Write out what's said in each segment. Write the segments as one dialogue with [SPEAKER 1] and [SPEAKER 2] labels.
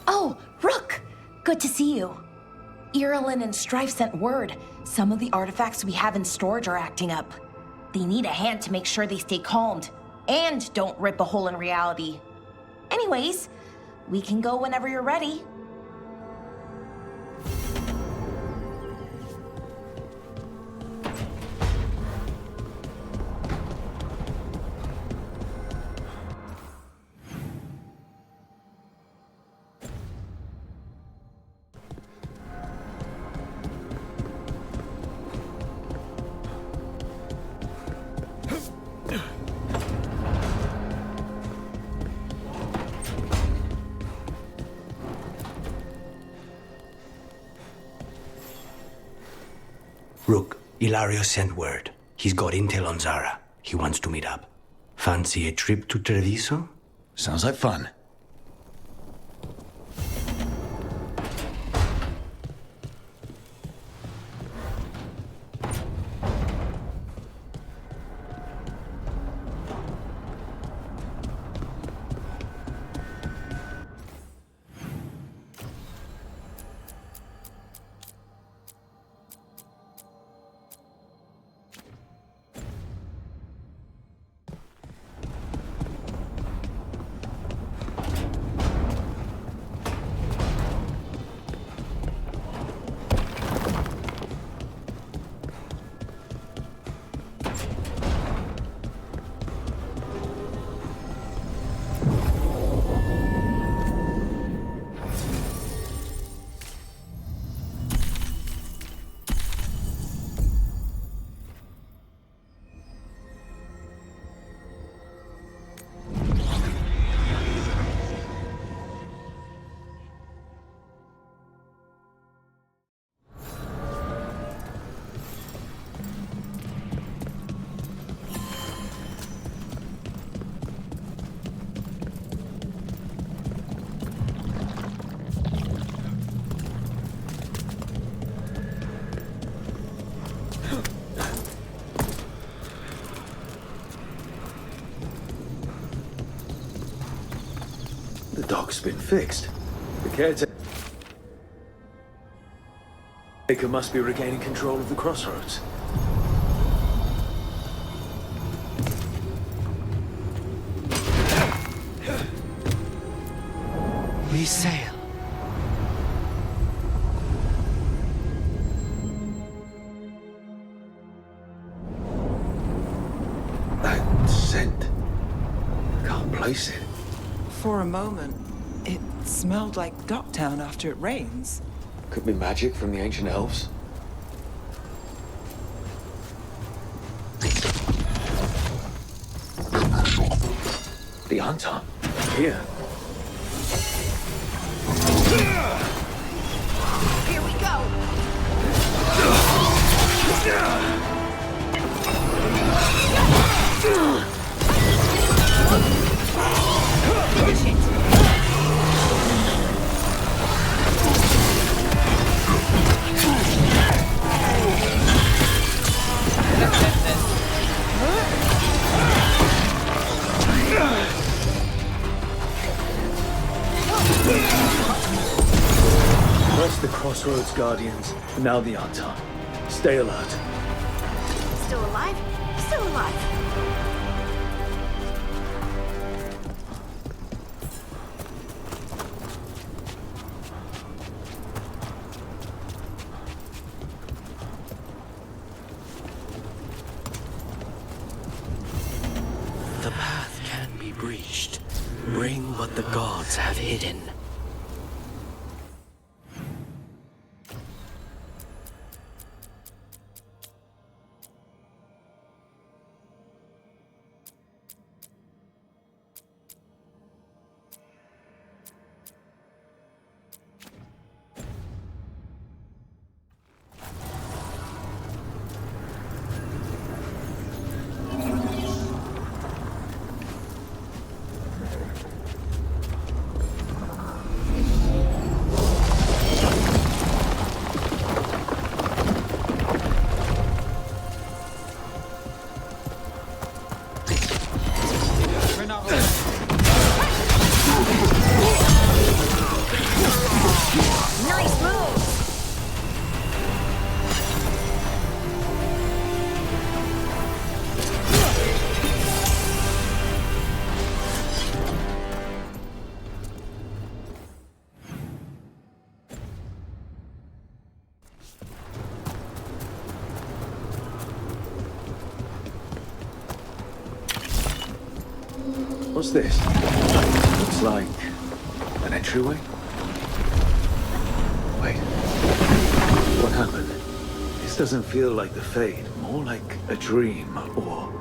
[SPEAKER 1] Oh, Rook! Good to see you. Irelin and Strife sent word. Some of the artifacts we have in storage are acting up. They need a hand to make sure they stay calmed, and don't rip a hole in reality. Anyways, we can go whenever you're ready.
[SPEAKER 2] Rook, Ilario sent word. He's got intel on Zara. He wants to meet up. Fancy a trip to Treviso?
[SPEAKER 3] Sounds like fun.
[SPEAKER 4] The dock's been fixed. The caretaker must be regaining control of the crossroads.
[SPEAKER 2] We sail.
[SPEAKER 4] That scent. Can't place it.
[SPEAKER 5] For a moment, it smelled like Docktown after it rains.
[SPEAKER 4] Could be magic from the ancient elves. The Arlathan. Here.
[SPEAKER 1] Here we go!
[SPEAKER 4] First the crossroads guardians, now the Arlathan. Stay alert.
[SPEAKER 1] Still alive? Still alive.
[SPEAKER 2] The path can be breached. Bring what the gods have hidden.
[SPEAKER 4] What's this? Looks like an entryway? Wait. What happened? This doesn't feel like the Fade. More like a dream, or...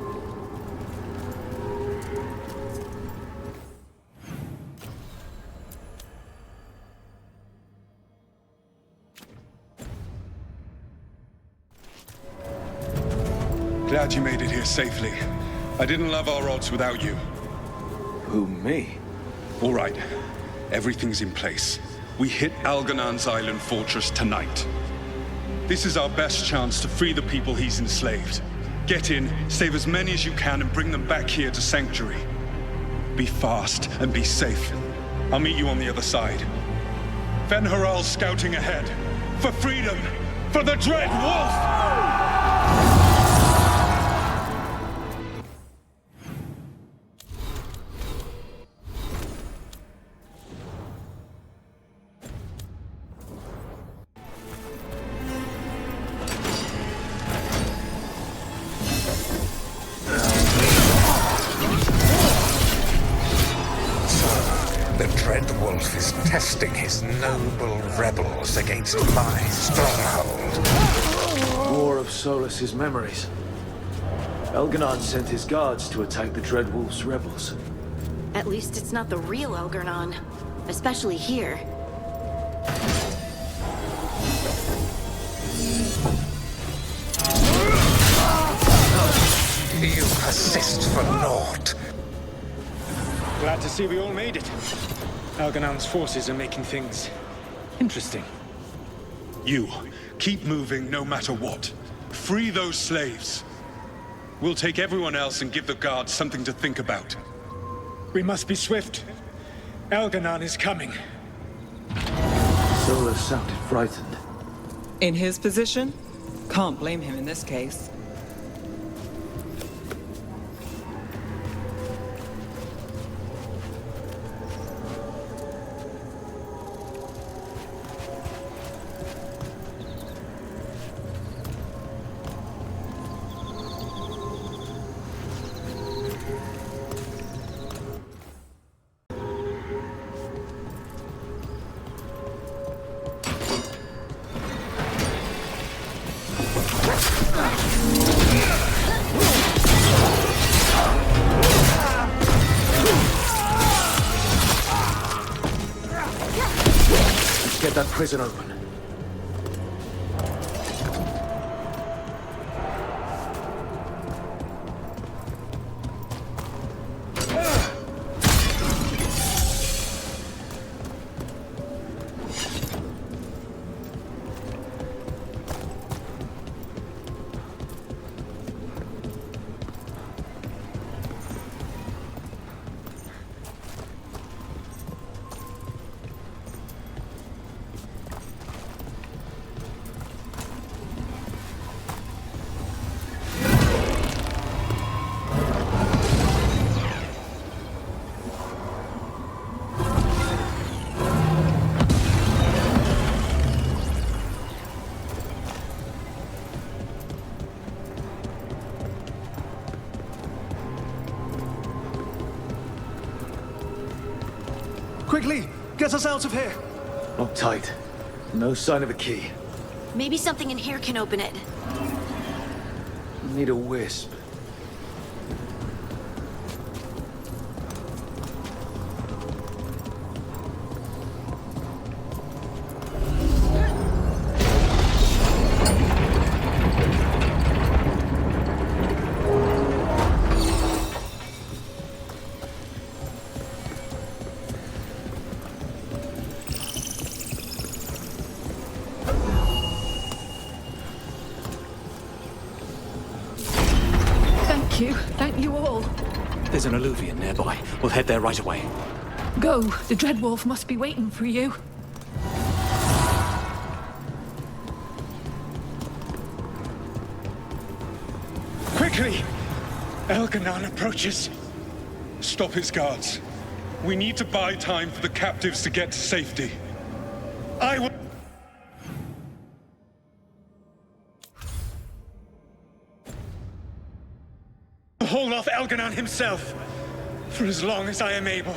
[SPEAKER 3] Glad you made it here safely. I didn't love our odds without you.
[SPEAKER 4] Who, me?
[SPEAKER 3] All right. Everything's in place. We hit Algernon's island fortress tonight. This is our best chance to free the people he's enslaved. Get in, save as many as you can, and bring them back here to Sanctuary. Be fast and be safe. I'll meet you on the other side. Fen Haral's scouting ahead. For freedom! For the Dread Wolf!
[SPEAKER 6] The Dread Wolf is testing his noble rebels against my stronghold.
[SPEAKER 4] War of Solus's memories. Elganon sent his guards to attack the Dread Wolf's rebels.
[SPEAKER 7] At least it's not the real Elgarnon, especially here.
[SPEAKER 6] You persist for naught.
[SPEAKER 8] Glad to see we all made it. Algernon's forces are making things interesting.
[SPEAKER 3] You, keep moving no matter what. Free those slaves. We'll take everyone else and give the guards something to think about.
[SPEAKER 8] We must be swift. Elgarnon is coming.
[SPEAKER 4] Solus sounded frightened.
[SPEAKER 5] In his position, can't blame him in this case.
[SPEAKER 4] Get that prison open.
[SPEAKER 8] Quickly, get us out of here!
[SPEAKER 4] Lock tight. No sign of a key.
[SPEAKER 7] Maybe something in here can open it.
[SPEAKER 4] Need a wisp.
[SPEAKER 9] Thank you all.
[SPEAKER 10] There's an alluvion nearby. We'll head there right away.
[SPEAKER 9] Go. The Dreadwolf must be waiting for you.
[SPEAKER 8] Quickly! Elgarnon approaches.
[SPEAKER 3] Stop his guards. We need to buy time for the captives to get to safety. I will...
[SPEAKER 8] hold off Elgarnon himself. for as long as I am able.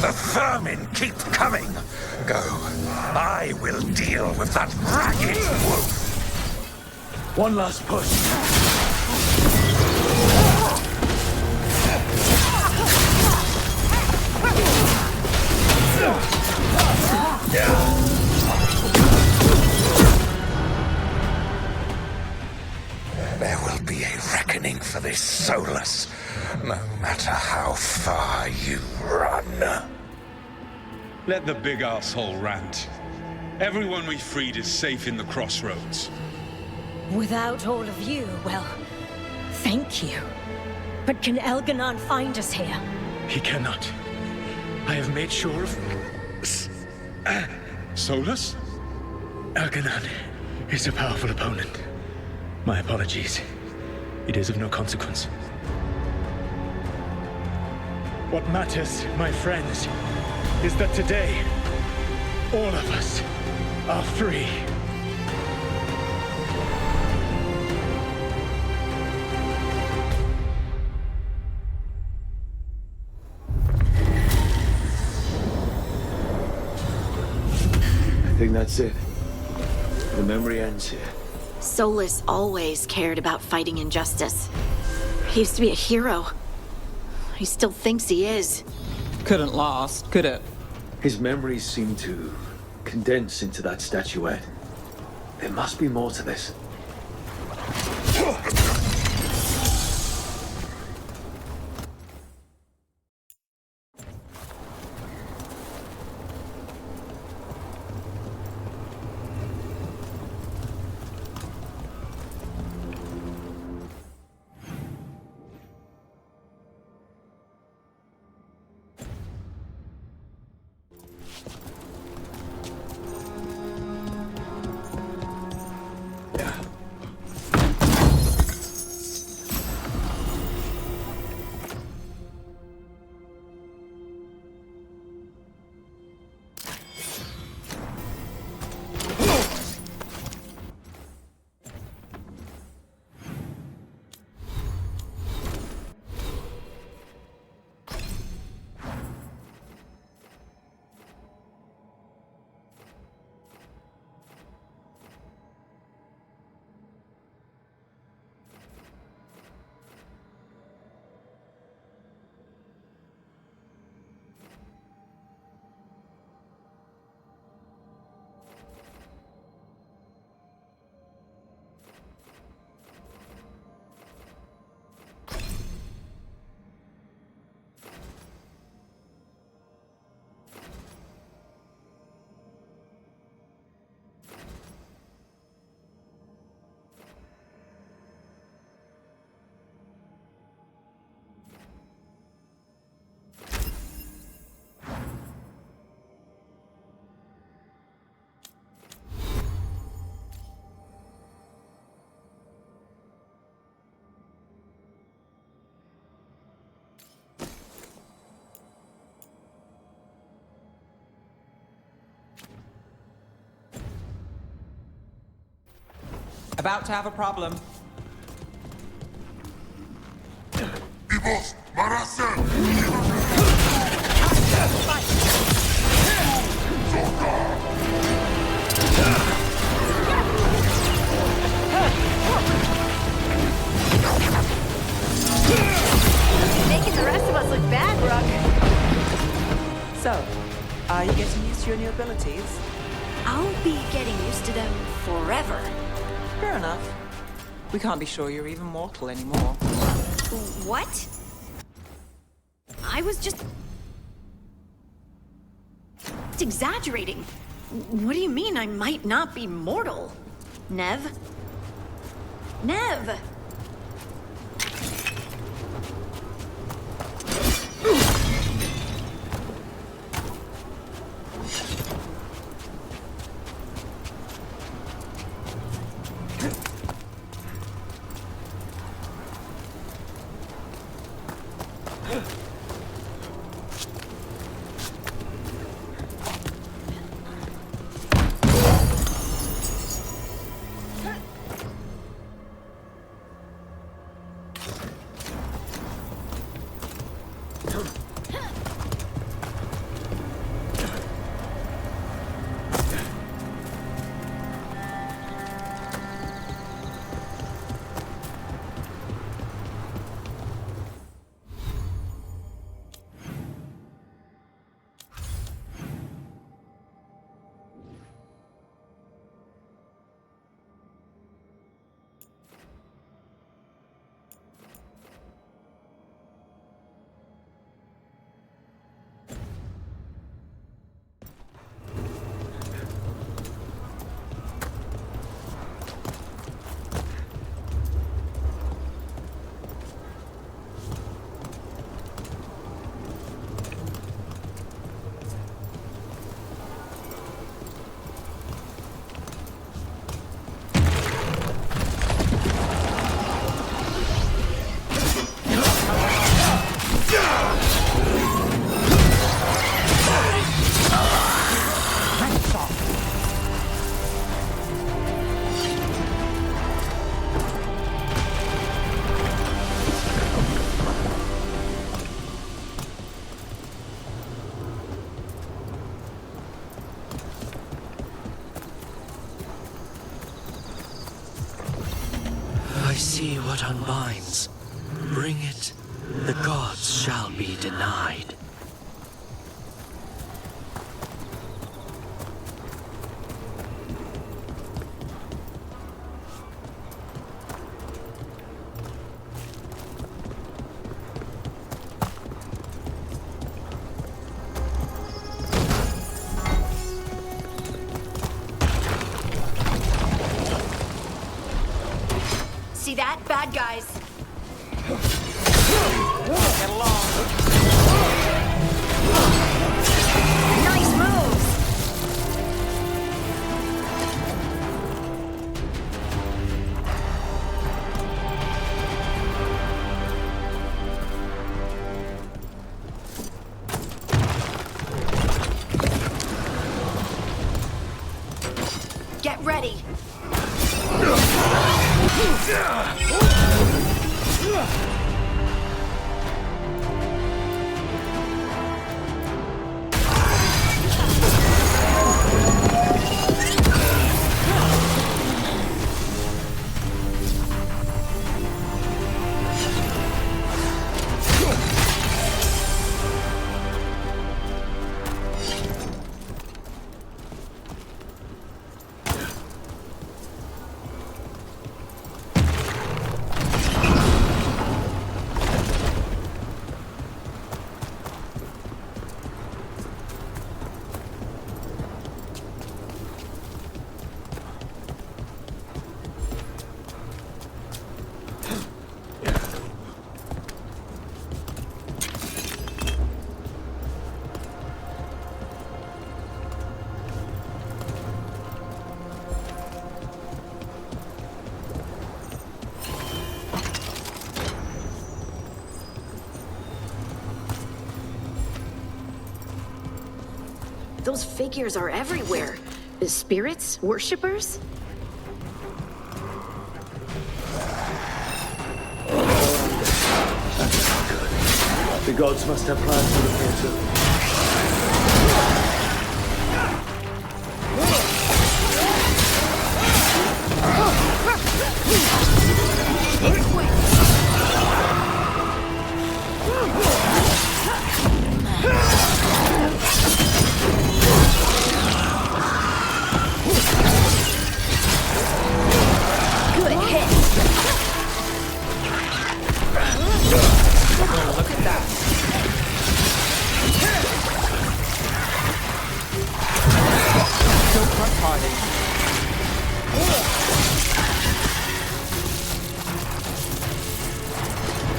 [SPEAKER 6] The vermin keep coming. Go. I will deal with that ragged wolf.
[SPEAKER 4] One last push.
[SPEAKER 6] There will be a reckoning for this Solus, no matter how far you run.
[SPEAKER 3] Let the big asshole rant. Everyone we freed is safe in the crossroads.
[SPEAKER 11] Without all of you, well, thank you. But can Elganon find us here?
[SPEAKER 8] He cannot. I have made sure of...
[SPEAKER 3] Solus?
[SPEAKER 8] Elganon is a powerful opponent. My apologies. It is of no consequence. What matters, my friends, is that today, all of us are free.
[SPEAKER 4] I think that's it. The memory ends here.
[SPEAKER 7] Solus always cared about fighting injustice. He used to be a hero. He still thinks he is.
[SPEAKER 5] Couldn't last, could it?
[SPEAKER 4] His memories seem to condense into that statuette. There must be more to this.
[SPEAKER 5] About to have a problem.
[SPEAKER 11] Making the rest of us look bad, Brooke.
[SPEAKER 5] So, are you getting used to your new abilities?
[SPEAKER 7] I'll be getting used to them forever.
[SPEAKER 5] Fair enough. We can't be sure you're even mortal anymore.
[SPEAKER 7] What? I was just exaggerating. What do you mean I might not be mortal? Nev? Nev!
[SPEAKER 10] see what unbinds. Bring it, the gods shall be denied.
[SPEAKER 7] See that? Bad guys.
[SPEAKER 10] Get along.
[SPEAKER 1] Nice moves!
[SPEAKER 7] Get ready. Those figures are everywhere. Spirits? Worshippers?
[SPEAKER 4] That's not good. The gods must have plans for the future.
[SPEAKER 1] Good hit!
[SPEAKER 5] Oh, look at that. So front party.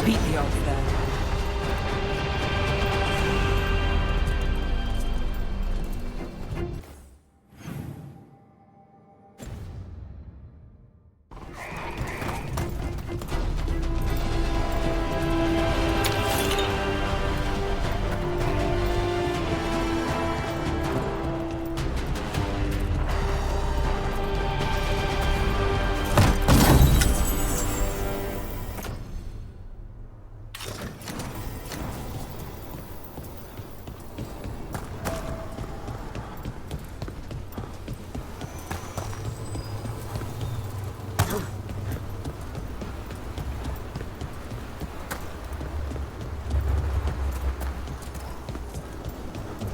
[SPEAKER 5] Beat the odds there.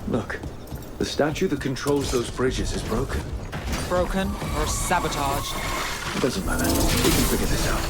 [SPEAKER 4] Look, the statue that controls those bridges is broken.
[SPEAKER 5] Broken or sabotaged.
[SPEAKER 4] It doesn't matter. We can figure this out.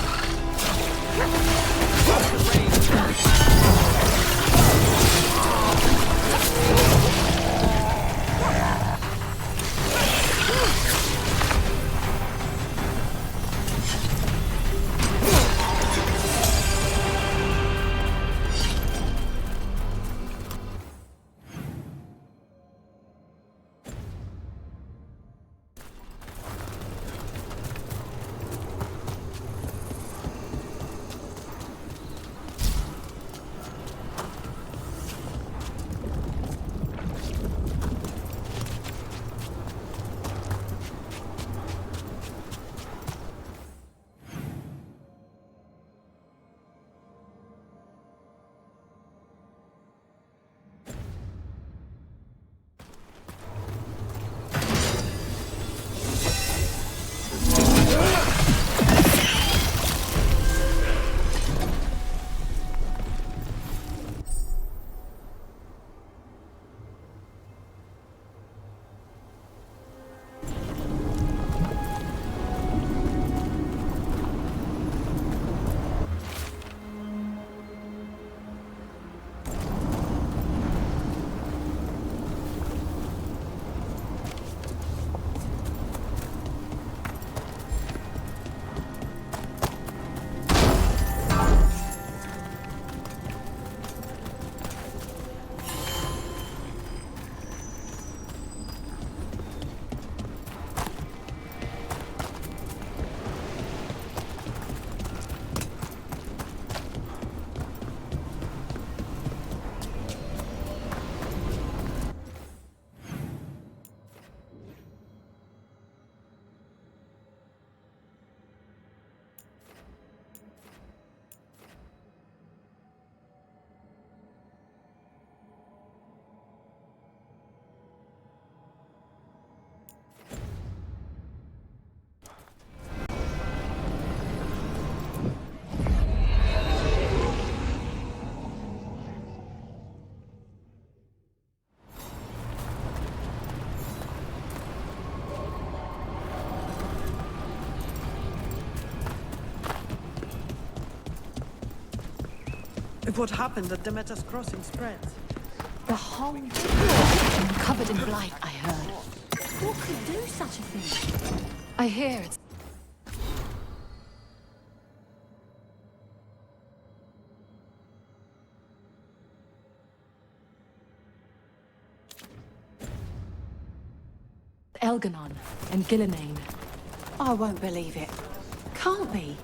[SPEAKER 12] If what happened at Demeter's Crossing spreads.
[SPEAKER 9] The whole floor covered in blight, I heard.
[SPEAKER 11] Who could do such a thing?
[SPEAKER 9] I hear it's... Elganon and Gillenane.
[SPEAKER 13] I won't believe it. Can't be.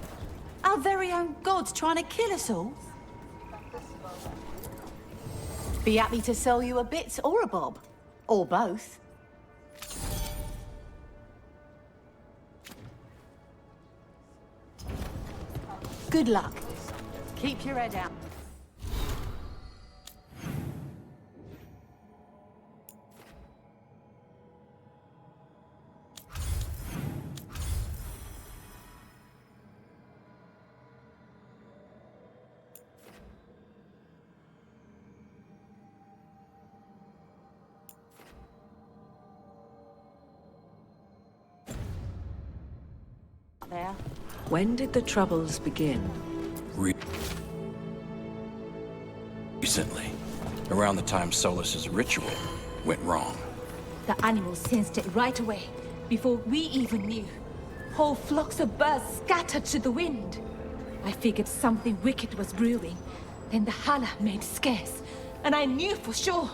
[SPEAKER 13] Our very own gods trying to kill us all. Be happy to sell you a bit or a bob. Or both. Good luck. Keep your head out. There.
[SPEAKER 14] When did the Troubles begin?
[SPEAKER 15] Recently. Around the time Solus's ritual went wrong.
[SPEAKER 9] The animals sensed it right away, before we even knew. Whole flocks of birds scattered to the wind. I figured something wicked was brewing. Then the Hala made scarce, and I knew for sure.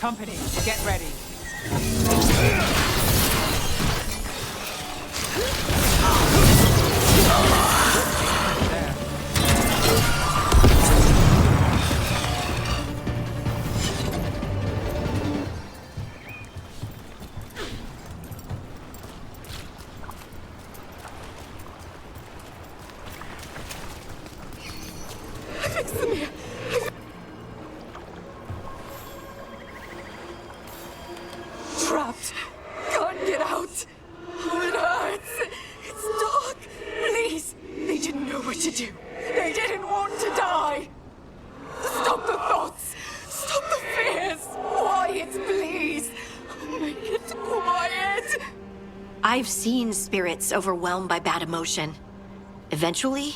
[SPEAKER 5] Company, get ready.
[SPEAKER 9] Trapped. Can't get out. Oh, it hurts. It's dark. Please. They didn't know what to do. They didn't want to die. Stop the thoughts. Stop the fears. Quiet, please. Make it quiet.
[SPEAKER 7] I've seen spirits overwhelmed by bad emotion. Eventually,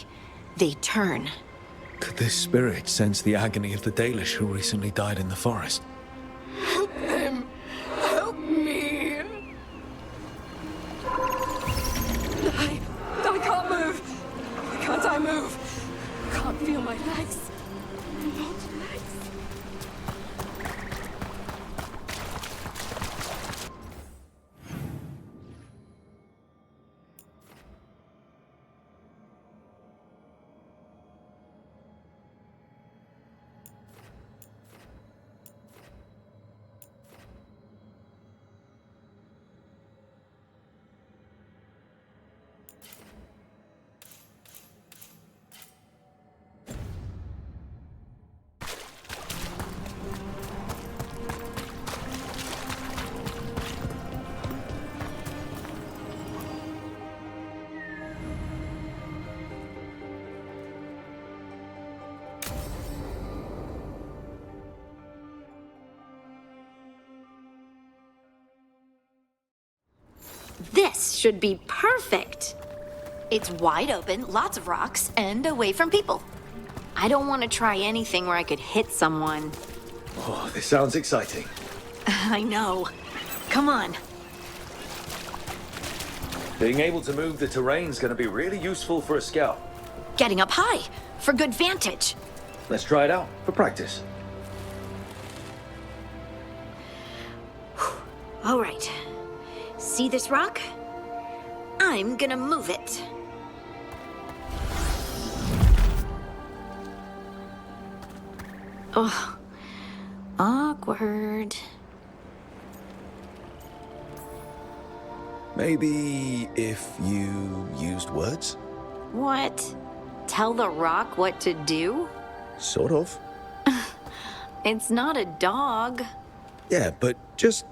[SPEAKER 7] they turn.
[SPEAKER 16] Could this spirit sense the agony of the Dalish who recently died in the forest?
[SPEAKER 9] Help them. Help me. I can't move. Why can't I move? I can't feel my legs. Not legs.
[SPEAKER 7] This should be perfect. It's wide open, lots of rocks, and away from people. I don't want to try anything where I could hit someone.
[SPEAKER 4] Oh, this sounds exciting.
[SPEAKER 7] I know. Come on.
[SPEAKER 4] Being able to move the terrain's gonna be really useful for a scout.
[SPEAKER 7] Getting up high, for good vantage.
[SPEAKER 4] Let's try it out, for practice.
[SPEAKER 7] All right. See this rock? I'm gonna move it. Oh, awkward.
[SPEAKER 16] Maybe if you used words?
[SPEAKER 7] What? Tell the rock what to do?
[SPEAKER 16] Sort of.
[SPEAKER 7] It's not a dog.
[SPEAKER 16] Yeah, but just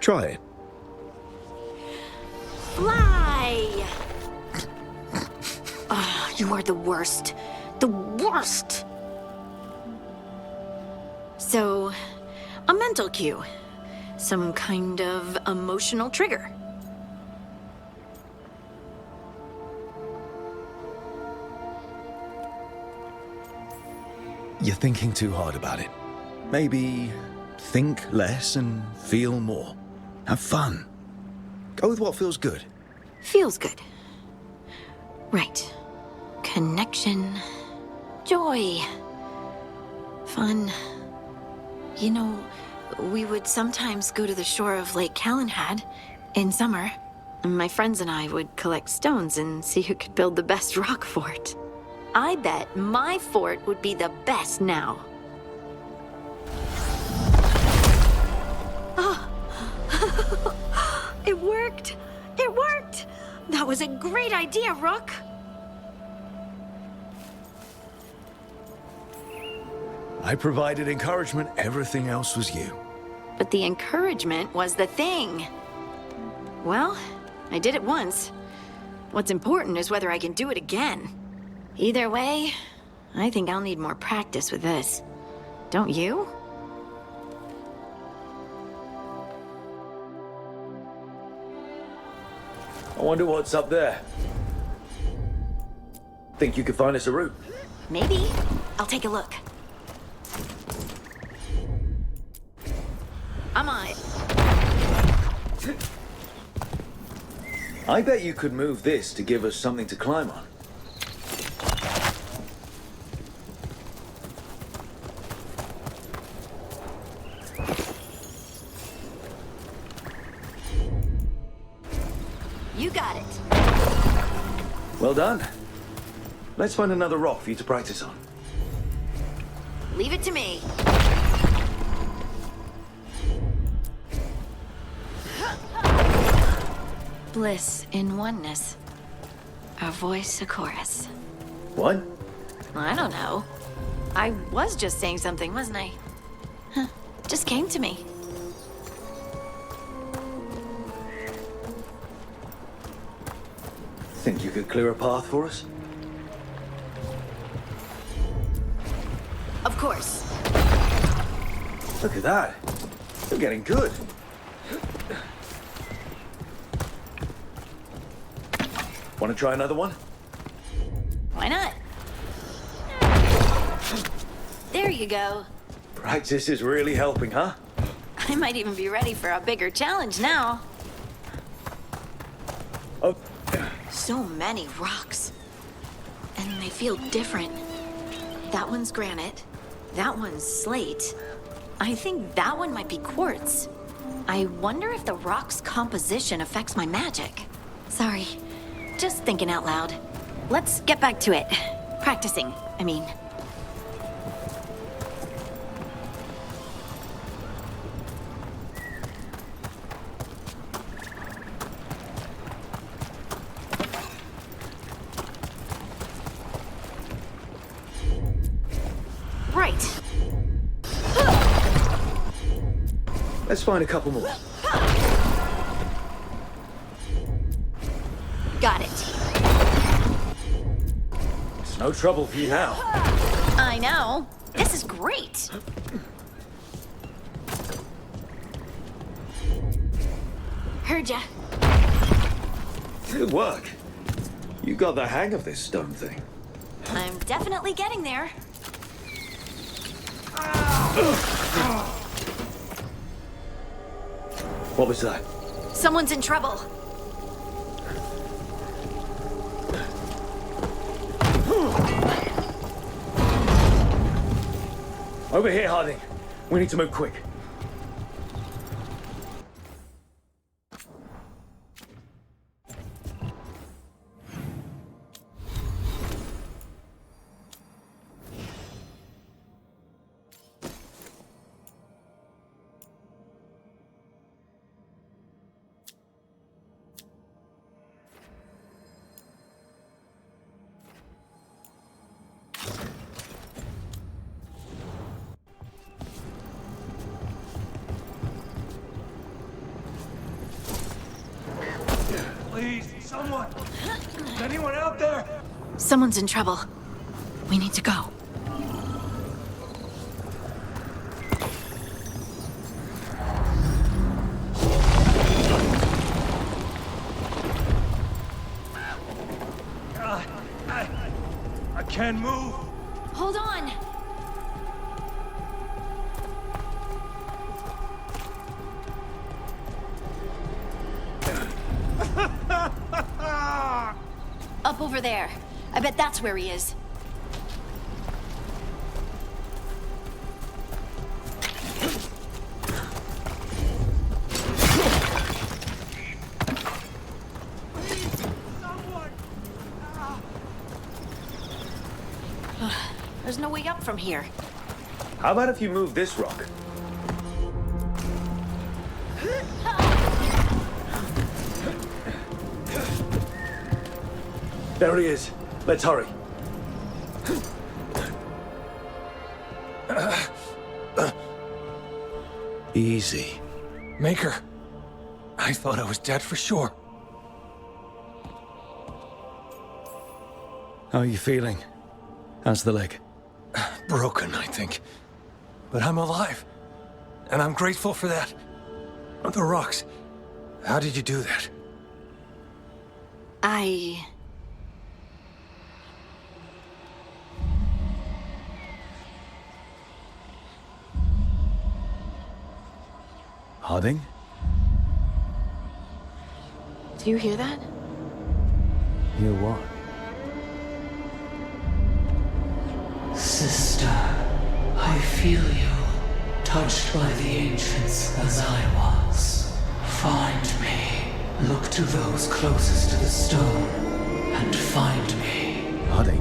[SPEAKER 16] try it.
[SPEAKER 7] Fly! Oh, you are the worst. The worst! So, a mental cue. Some kind of emotional trigger.
[SPEAKER 16] You're thinking too hard about it. Maybe think less and feel more. Have fun. Go with what feels good.
[SPEAKER 7] Feels good. Right. Connection. Joy. Fun. You know, we would sometimes go to the shore of Lake Calenhad in summer. My friends and I would collect stones and see who could build the best rock fort. I bet my fort would be the best now. Oh. It worked! It worked! That was a great idea, Rook!
[SPEAKER 16] I provided encouragement, everything else was you.
[SPEAKER 7] But the encouragement was the thing. Well, I did it once. What's important is whether I can do it again. Either way, I think I'll need more practice with this. Don't you?
[SPEAKER 16] I wonder what's up there. Think you could find us a route?
[SPEAKER 7] Maybe. I'll take a look. I'm on it.
[SPEAKER 16] I bet you could move this to give us something to climb on.
[SPEAKER 7] You got it.
[SPEAKER 16] Well done. Let's find another rock for you to practice on.
[SPEAKER 7] Leave it to me. Bliss in oneness. A voice, a chorus.
[SPEAKER 16] What?
[SPEAKER 7] I don't know. I was just saying something, wasn't I? Huh. Just came to me.
[SPEAKER 16] Think you could clear a path for us?
[SPEAKER 7] Of course.
[SPEAKER 16] Look at that. You're getting good. Want to try another one?
[SPEAKER 7] Why not? There you go.
[SPEAKER 16] Practice is really helping, huh?
[SPEAKER 7] I might even be ready for a bigger challenge now.
[SPEAKER 16] Oh.
[SPEAKER 7] So many rocks. And they feel different. That one's granite. That one's slate. I think that one might be quartz. I wonder if the rock's composition affects my magic. Sorry. Just thinking out loud. Let's get back to it. Practicing, I mean. Right.
[SPEAKER 16] Let's find a couple more.
[SPEAKER 7] Got it.
[SPEAKER 16] It's no trouble for you now.
[SPEAKER 7] I know. This is great. Heard ya.
[SPEAKER 16] Good work. You got the hang of this stone thing.
[SPEAKER 7] I'm definitely getting there.
[SPEAKER 16] What was that?
[SPEAKER 7] Someone's in trouble.
[SPEAKER 16] Over here, Harding. We need to move quick.
[SPEAKER 8] Please, someone! Is anyone out there?
[SPEAKER 7] Someone's in trouble. We need to go.
[SPEAKER 8] I can't move.
[SPEAKER 7] Hold on! Up over there. I bet that's where he is. There's no way up from here.
[SPEAKER 16] How about if you move this rock? There he is. Let's hurry. Easy.
[SPEAKER 8] Maker. I thought I was dead for sure.
[SPEAKER 16] How are you feeling? How's the leg?
[SPEAKER 8] Broken, I think. But I'm alive. And I'm grateful for that. The rocks. How did you do that?
[SPEAKER 16] Harding?
[SPEAKER 7] Do you hear that?
[SPEAKER 16] Hear what?
[SPEAKER 10] Sister, I feel you, touched by the ancients as I was. Find me. Look to those closest to the stone, and find me.
[SPEAKER 16] Harding?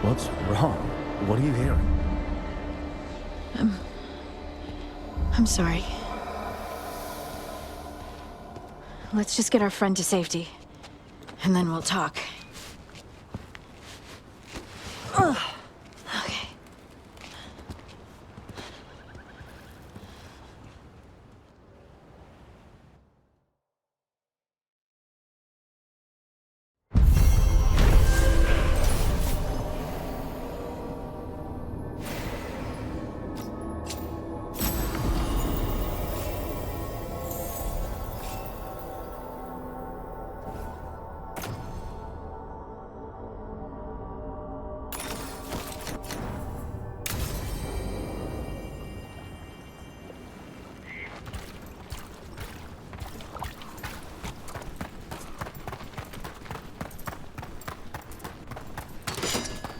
[SPEAKER 16] What's wrong? What are you hearing?
[SPEAKER 7] I'm sorry. Let's just get our friend to safety, and then we'll talk. Ugh. Okay.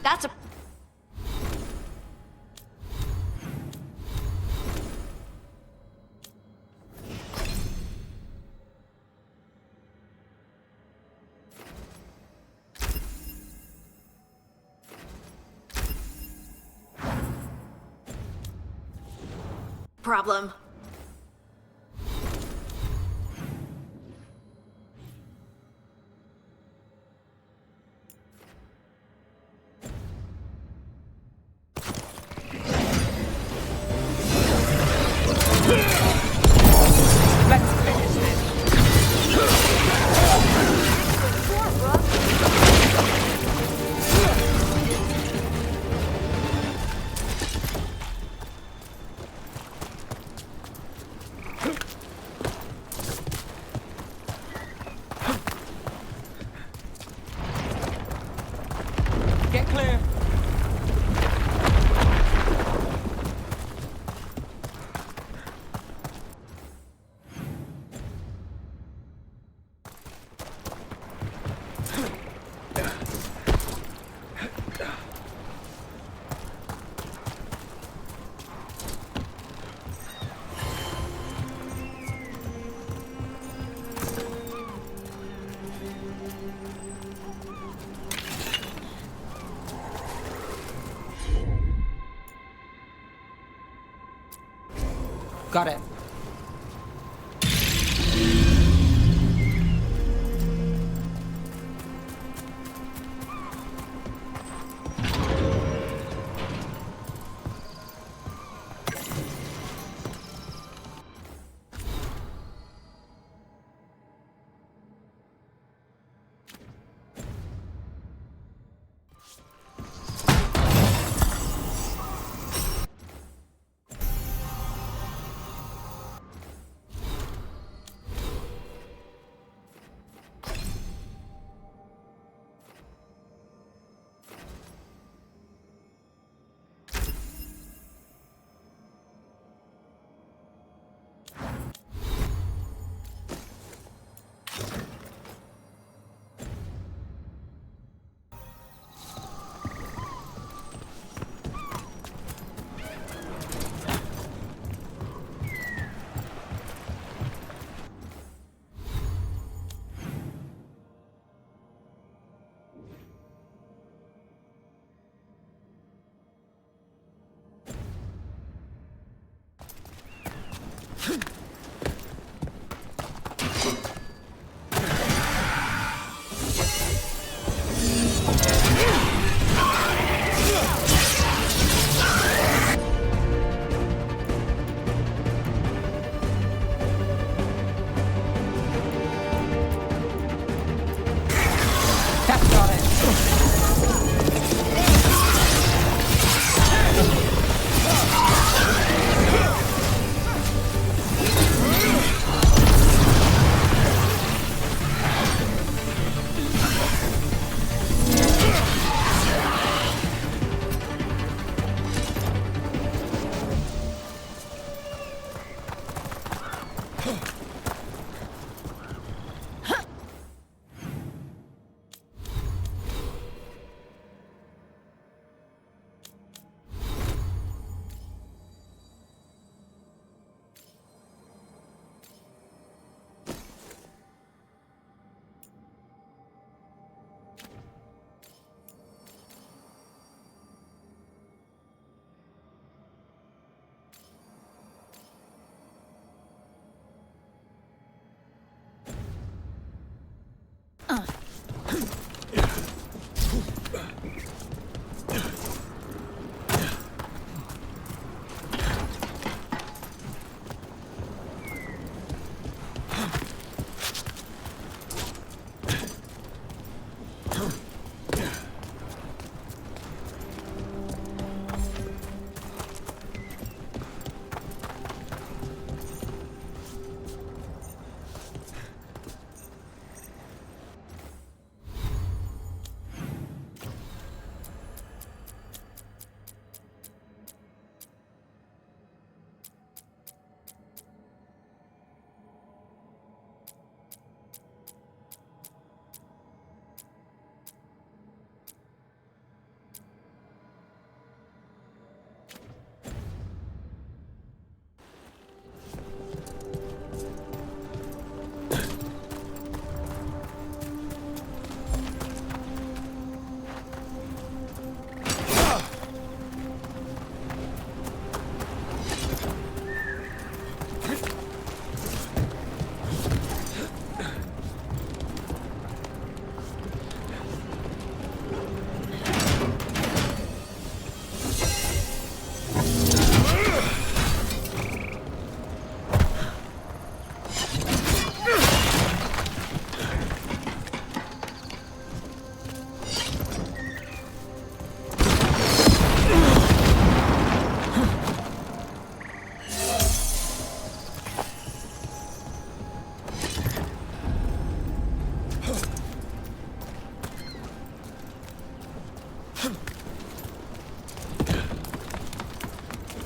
[SPEAKER 7] That's a... problem.
[SPEAKER 5] Get clear. Got it.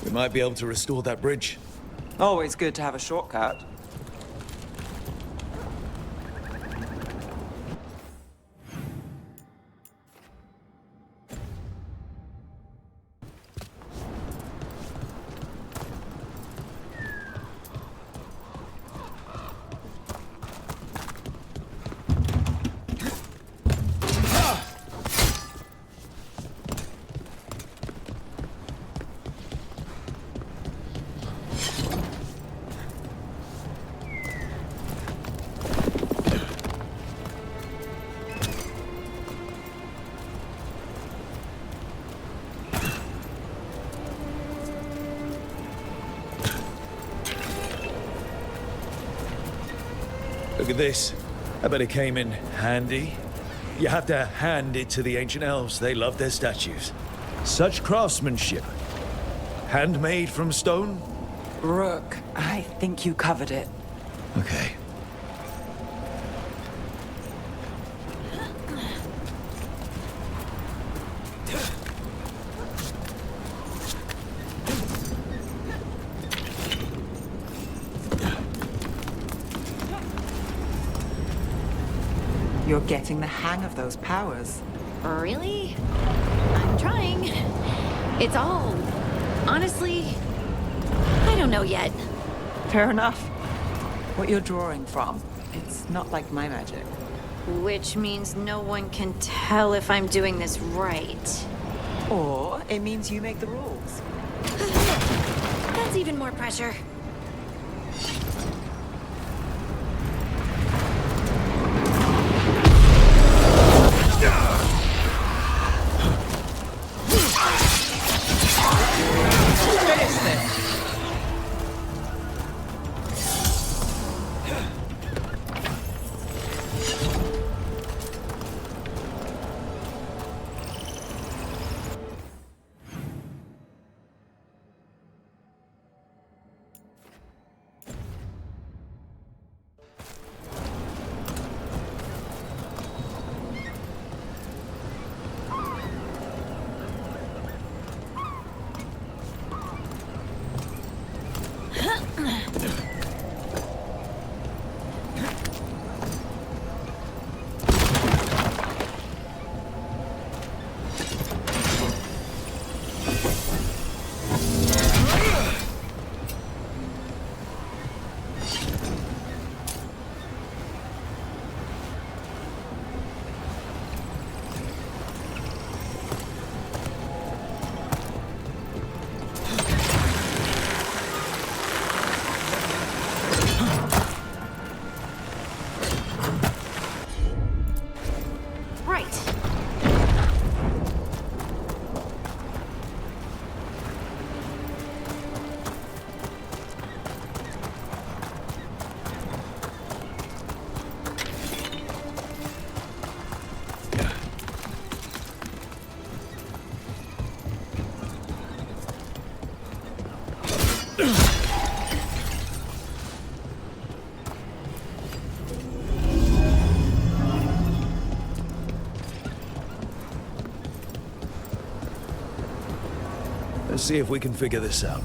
[SPEAKER 16] We might be able to restore that bridge.
[SPEAKER 5] Always good to have a shortcut.
[SPEAKER 16] Look at this. I bet it came in handy. You have to hand it to the ancient elves. They love their statues. Such craftsmanship. Handmade from stone?
[SPEAKER 5] Rook, I think you covered it.
[SPEAKER 16] Okay.
[SPEAKER 5] You're getting the hang of those powers.
[SPEAKER 7] Really? I'm trying. It's all... honestly... I don't know yet.
[SPEAKER 5] Fair enough. What you're drawing from, it's not like my magic.
[SPEAKER 7] Which means no one can tell if I'm doing this right.
[SPEAKER 5] Or it means you make the rules.
[SPEAKER 7] That's even more pressure.
[SPEAKER 16] Let's see if we can figure this out.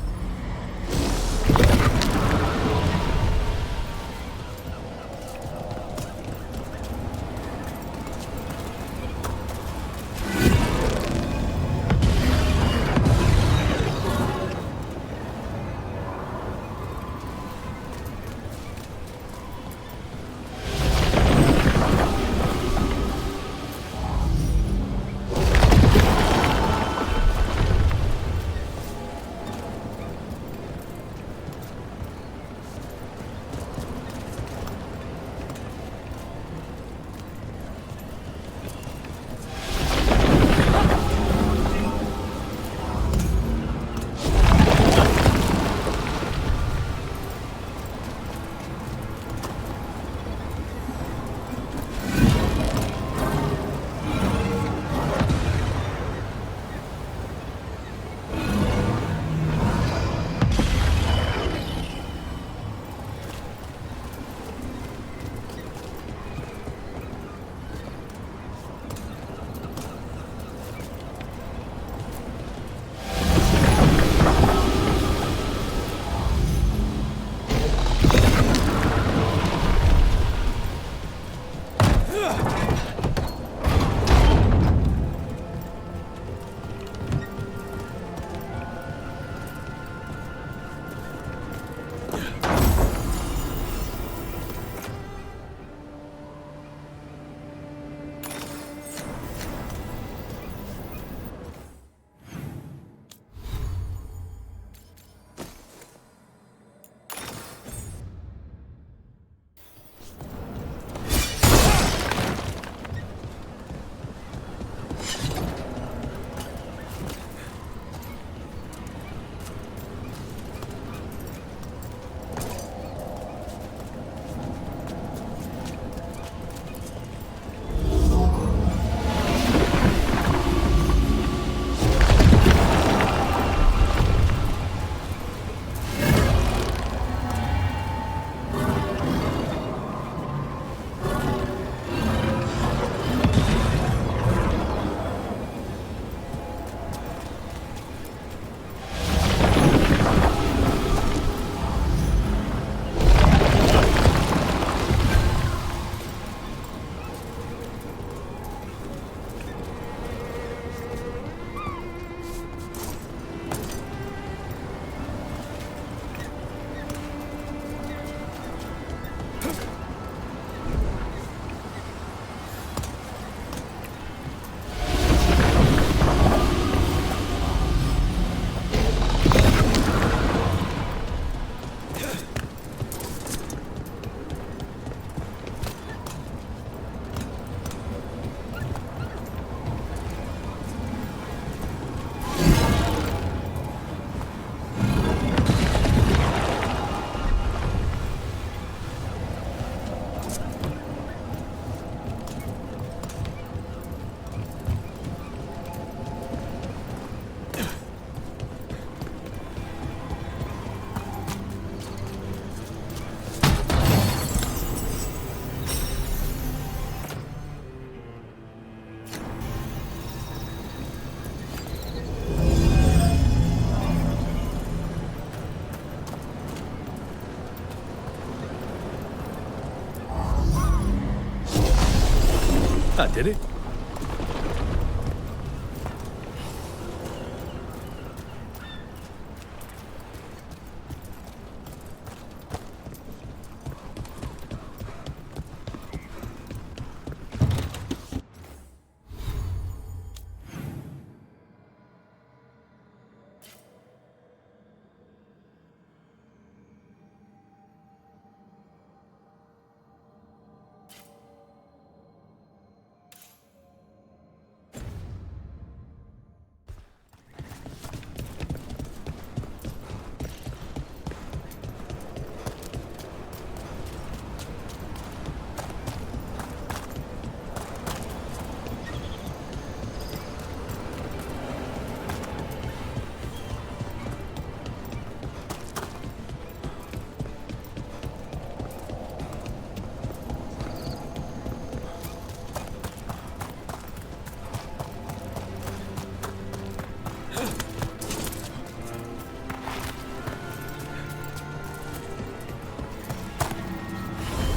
[SPEAKER 16] That did it.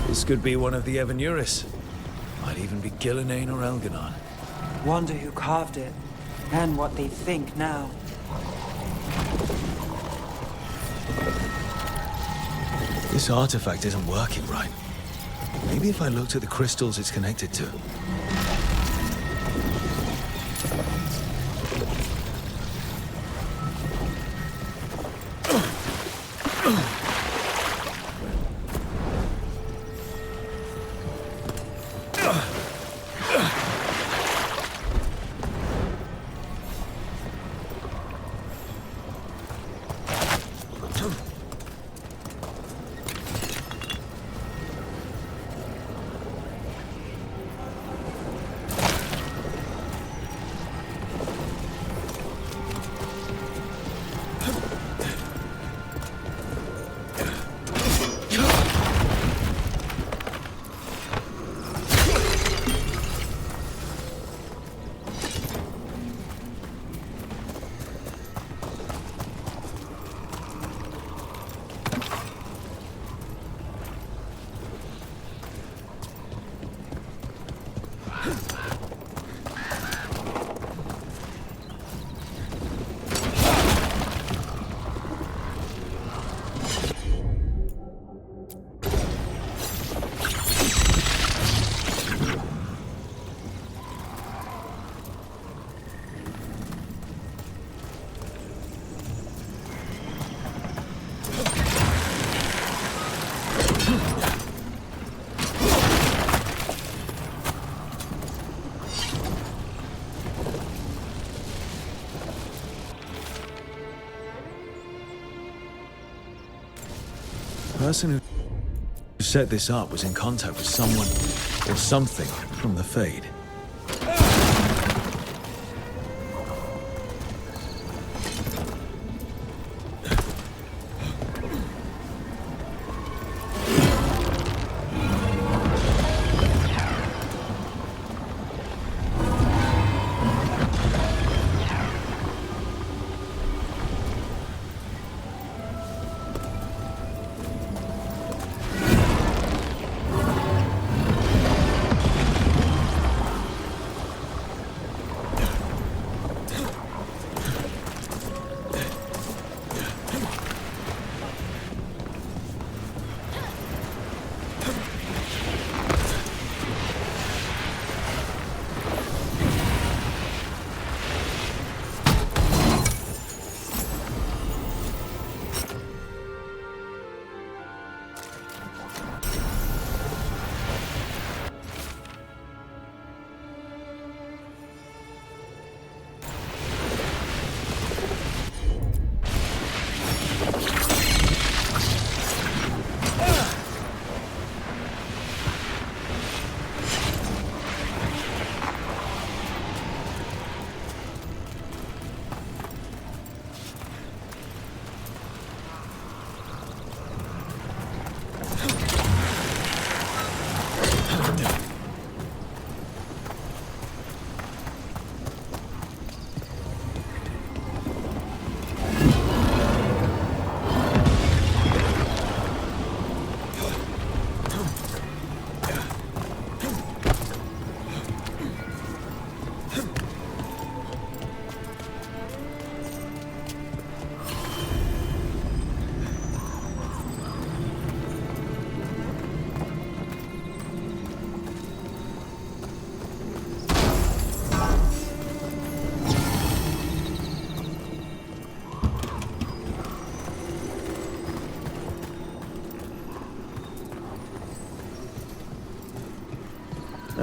[SPEAKER 16] This could be one of the Evanuris. Might even be Gillenane or Elganon.
[SPEAKER 5] Wonder who carved it, and what they think now.
[SPEAKER 16] This artifact isn't working right. Maybe if I looked at the crystals it's connected to. The person who set this up was in contact with someone or something from the Fade.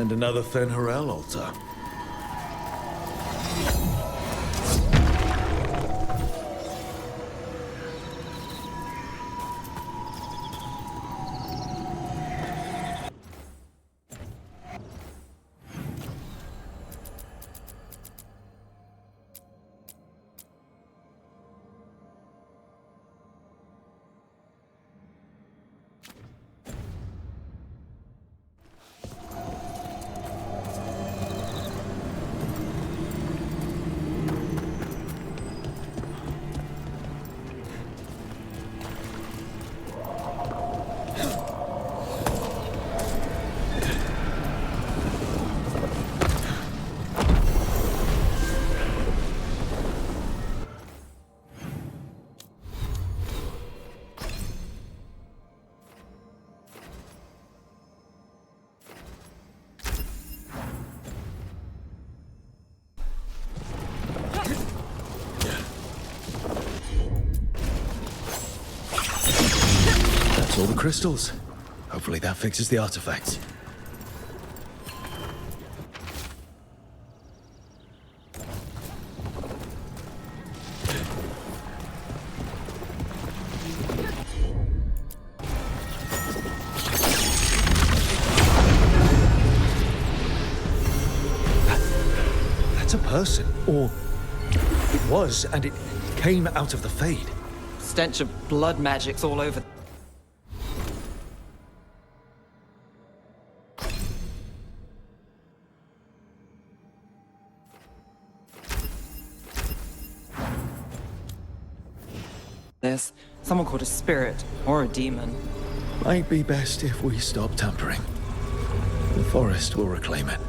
[SPEAKER 16] And another Fen'Harel altar. All the crystals. Hopefully that fixes the artifacts. That's a person, or it was, and it came out of the Fade.
[SPEAKER 5] Stench of blood magic's all over. There's someone called a spirit or a demon.
[SPEAKER 16] Might be best if we stop tampering. The forest will reclaim it.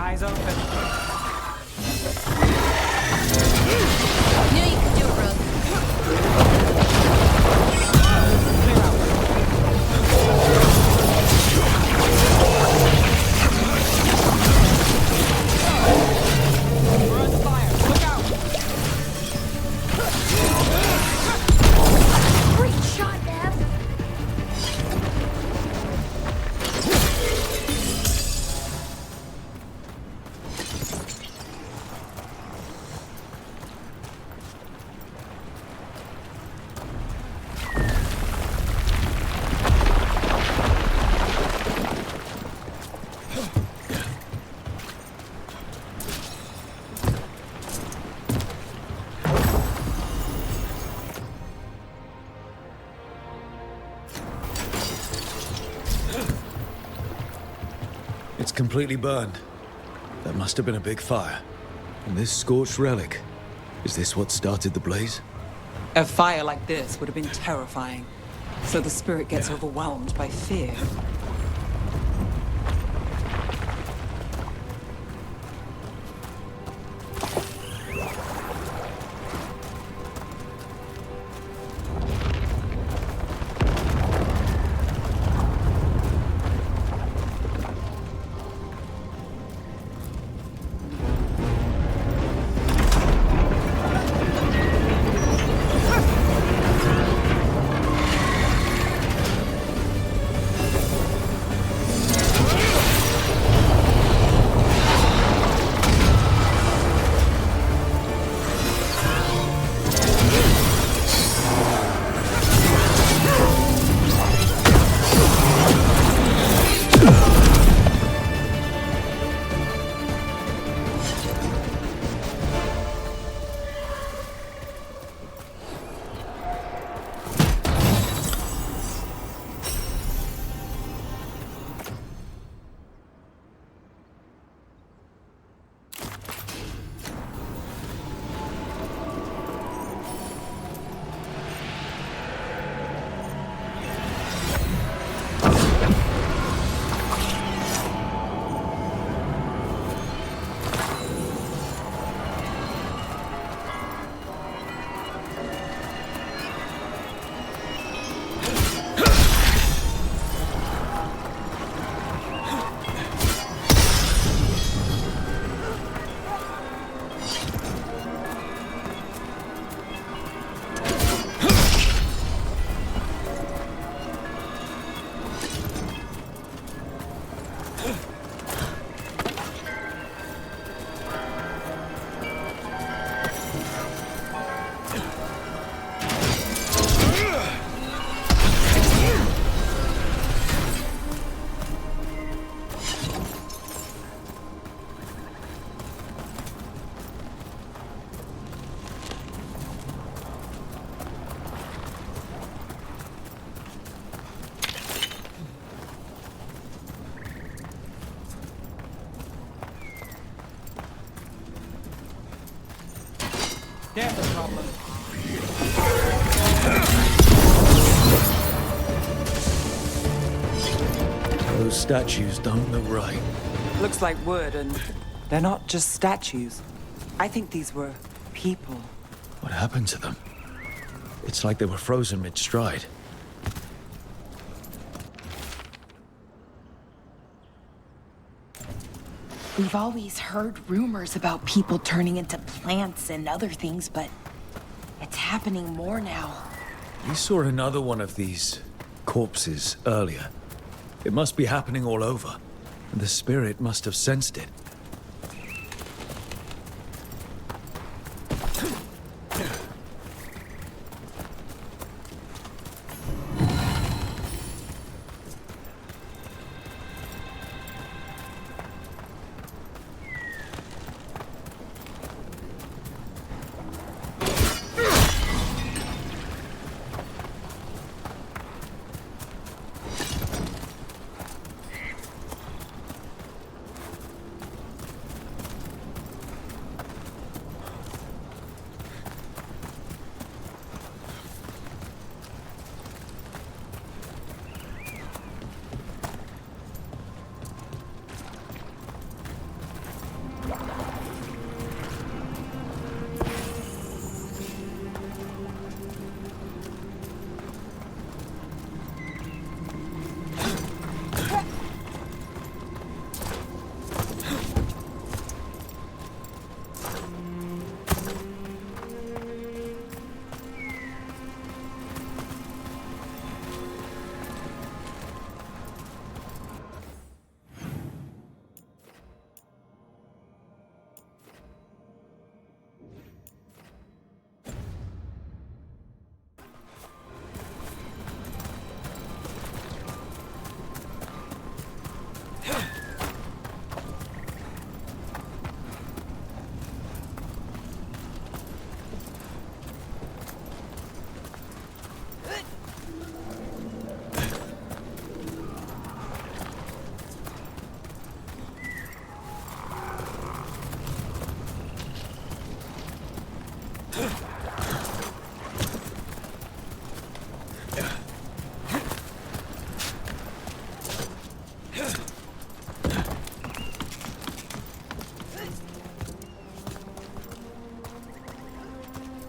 [SPEAKER 5] Eyes open.
[SPEAKER 1] Knew you could do it, Rogue.
[SPEAKER 5] Clear out.
[SPEAKER 16] completely burned. That must have been a big fire. And this scorched relic, is this what started the blaze?
[SPEAKER 5] A fire like this would have been terrifying. So the spirit gets overwhelmed by fear. There's a problem.
[SPEAKER 16] Those statues don't look right.
[SPEAKER 5] Looks like wood, and they're not just statues. I think these were people.
[SPEAKER 16] What happened to them? It's like they were frozen mid-stride.
[SPEAKER 1] We've always heard rumors about people turning into plants and other things, but it's happening more now.
[SPEAKER 16] We saw another one of these corpses earlier. It must be happening all over, and the spirit must have sensed it.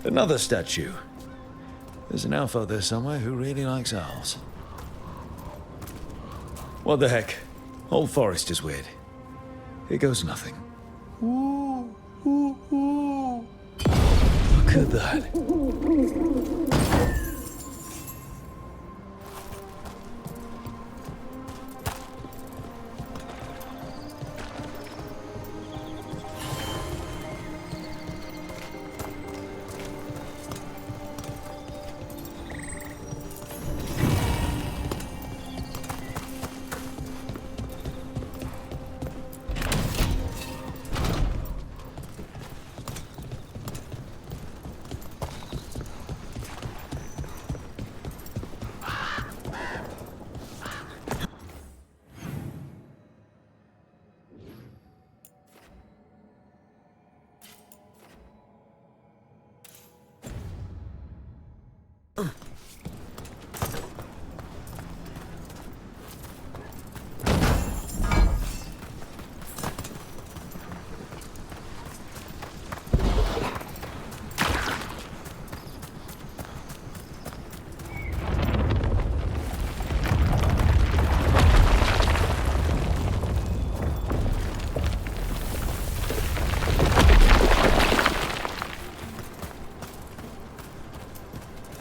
[SPEAKER 16] Another statue. There's an elf out there somewhere who really likes owls. What the heck? Whole forest is weird. Here goes nothing. Look at that.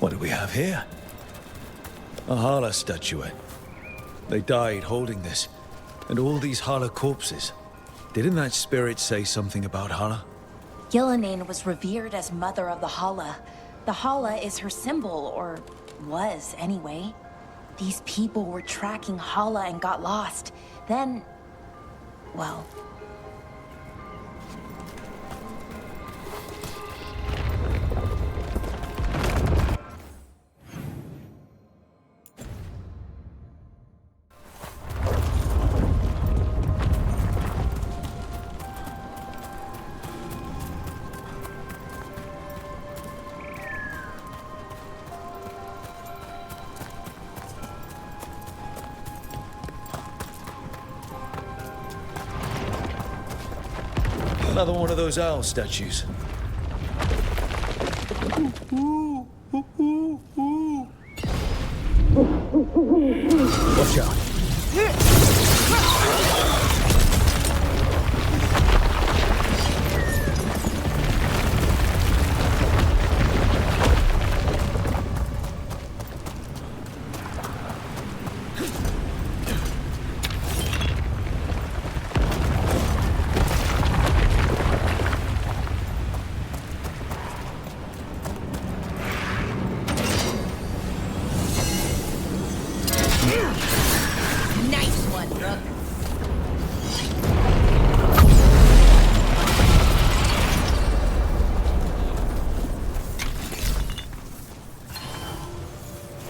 [SPEAKER 16] What do we have here? A Hala statuette. They died holding this. And all these Hala corpses. Didn't that spirit say something about Hala?
[SPEAKER 1] Yelena was revered as mother of the Hala. The Hala is her symbol, or was anyway. These people were tracking Hala and got lost. Then, well...
[SPEAKER 16] Another one of those owl statues. Watch out.
[SPEAKER 1] Nice one, Rook.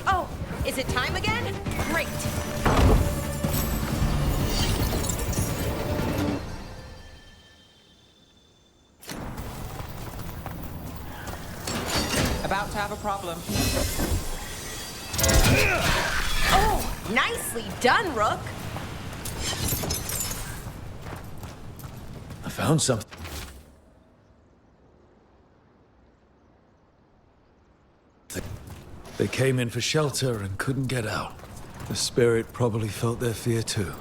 [SPEAKER 1] Oh, is it time again? Great.
[SPEAKER 5] About to have a problem.
[SPEAKER 1] Oh, nicely done, Rook.
[SPEAKER 16] I found something. They came in for shelter and couldn't get out. The spirit probably felt their fear too.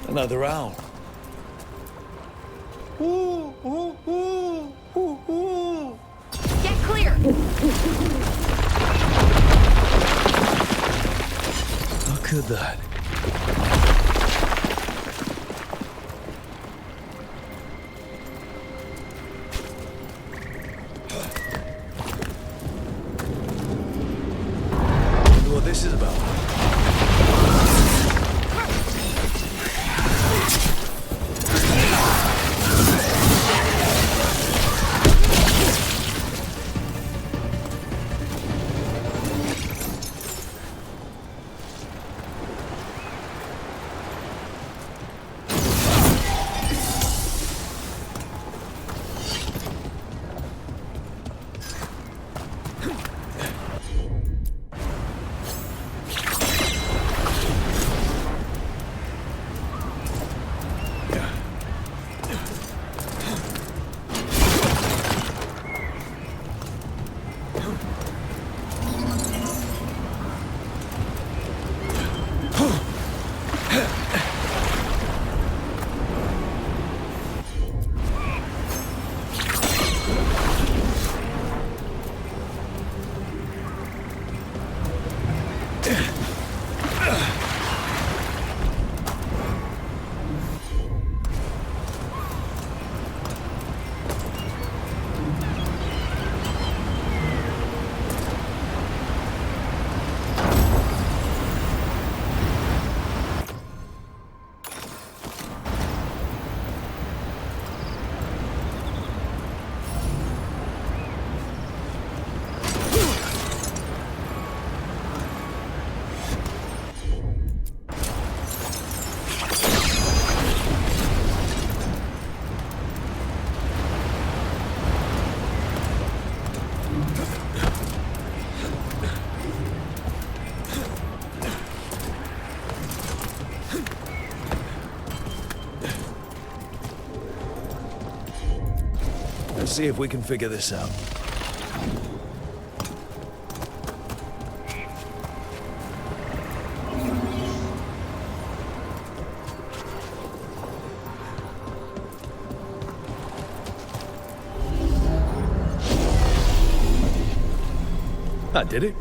[SPEAKER 16] Another owl.
[SPEAKER 1] Get clear.
[SPEAKER 16] Look at that. Wonder what this is about. Let's see if we can figure this out. That did it.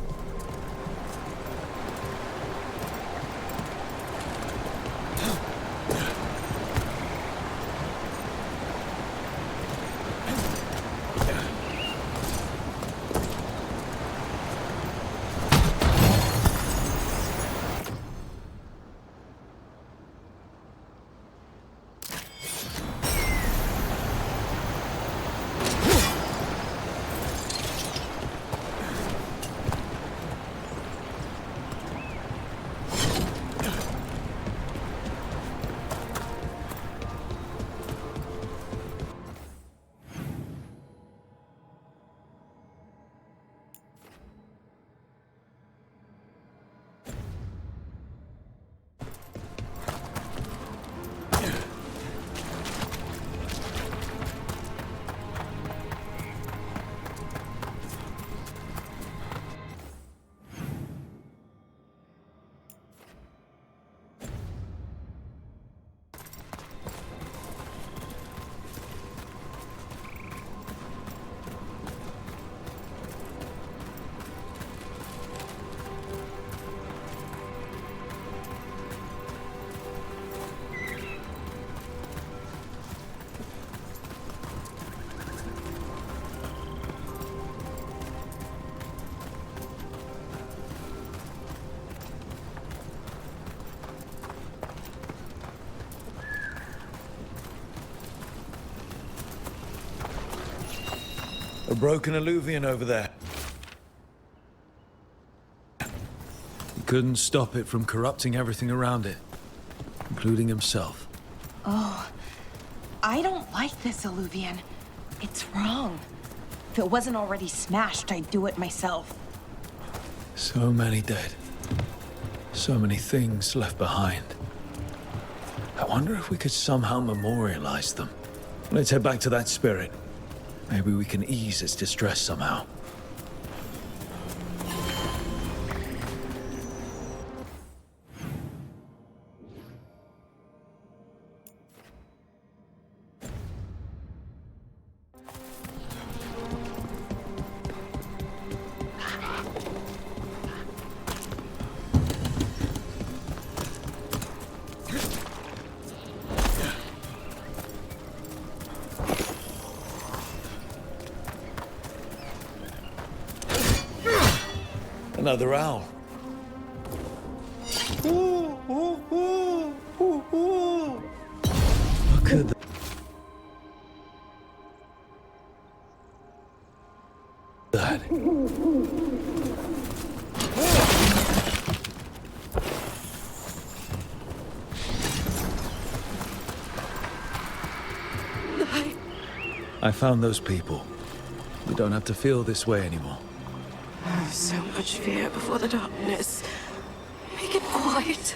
[SPEAKER 16] A broken alluvion over there. He couldn't stop it from corrupting everything around it, including himself.
[SPEAKER 1] Oh, I don't like this alluvion. It's wrong. If it wasn't already smashed, I'd do it myself.
[SPEAKER 16] So many dead. So many things left behind. I wonder if we could somehow memorialize them. Let's head back to that spirit. Maybe we can ease its distress somehow. Another owl. Look at that. I found those people. We don't have to feel this way anymore.
[SPEAKER 9] So much fear before the darkness. Make it quiet.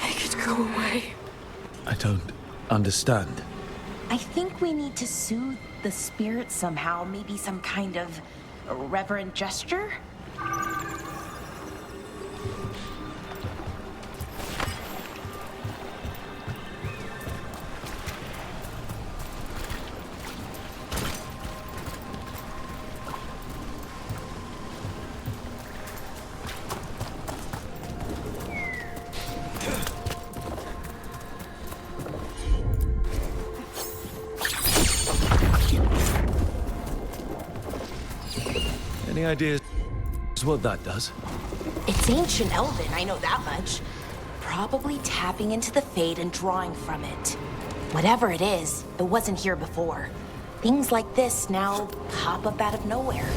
[SPEAKER 9] Make it go away.
[SPEAKER 16] I don't understand.
[SPEAKER 1] I think we need to soothe the spirit somehow. Maybe some kind of reverent gesture?
[SPEAKER 16] Any ideas what that does?
[SPEAKER 1] It's ancient Elven, I know that much. Probably tapping into the Fade and drawing from it. Whatever it is, it wasn't here before. Things like this now pop up out of nowhere.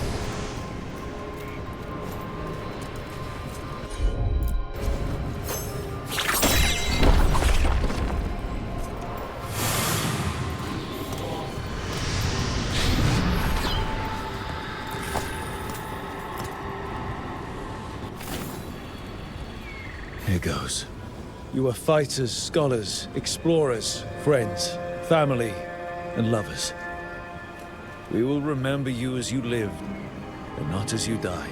[SPEAKER 16] Here goes. You are fighters, scholars, explorers, friends, family, and lovers. We will remember you as you lived, and not as you died.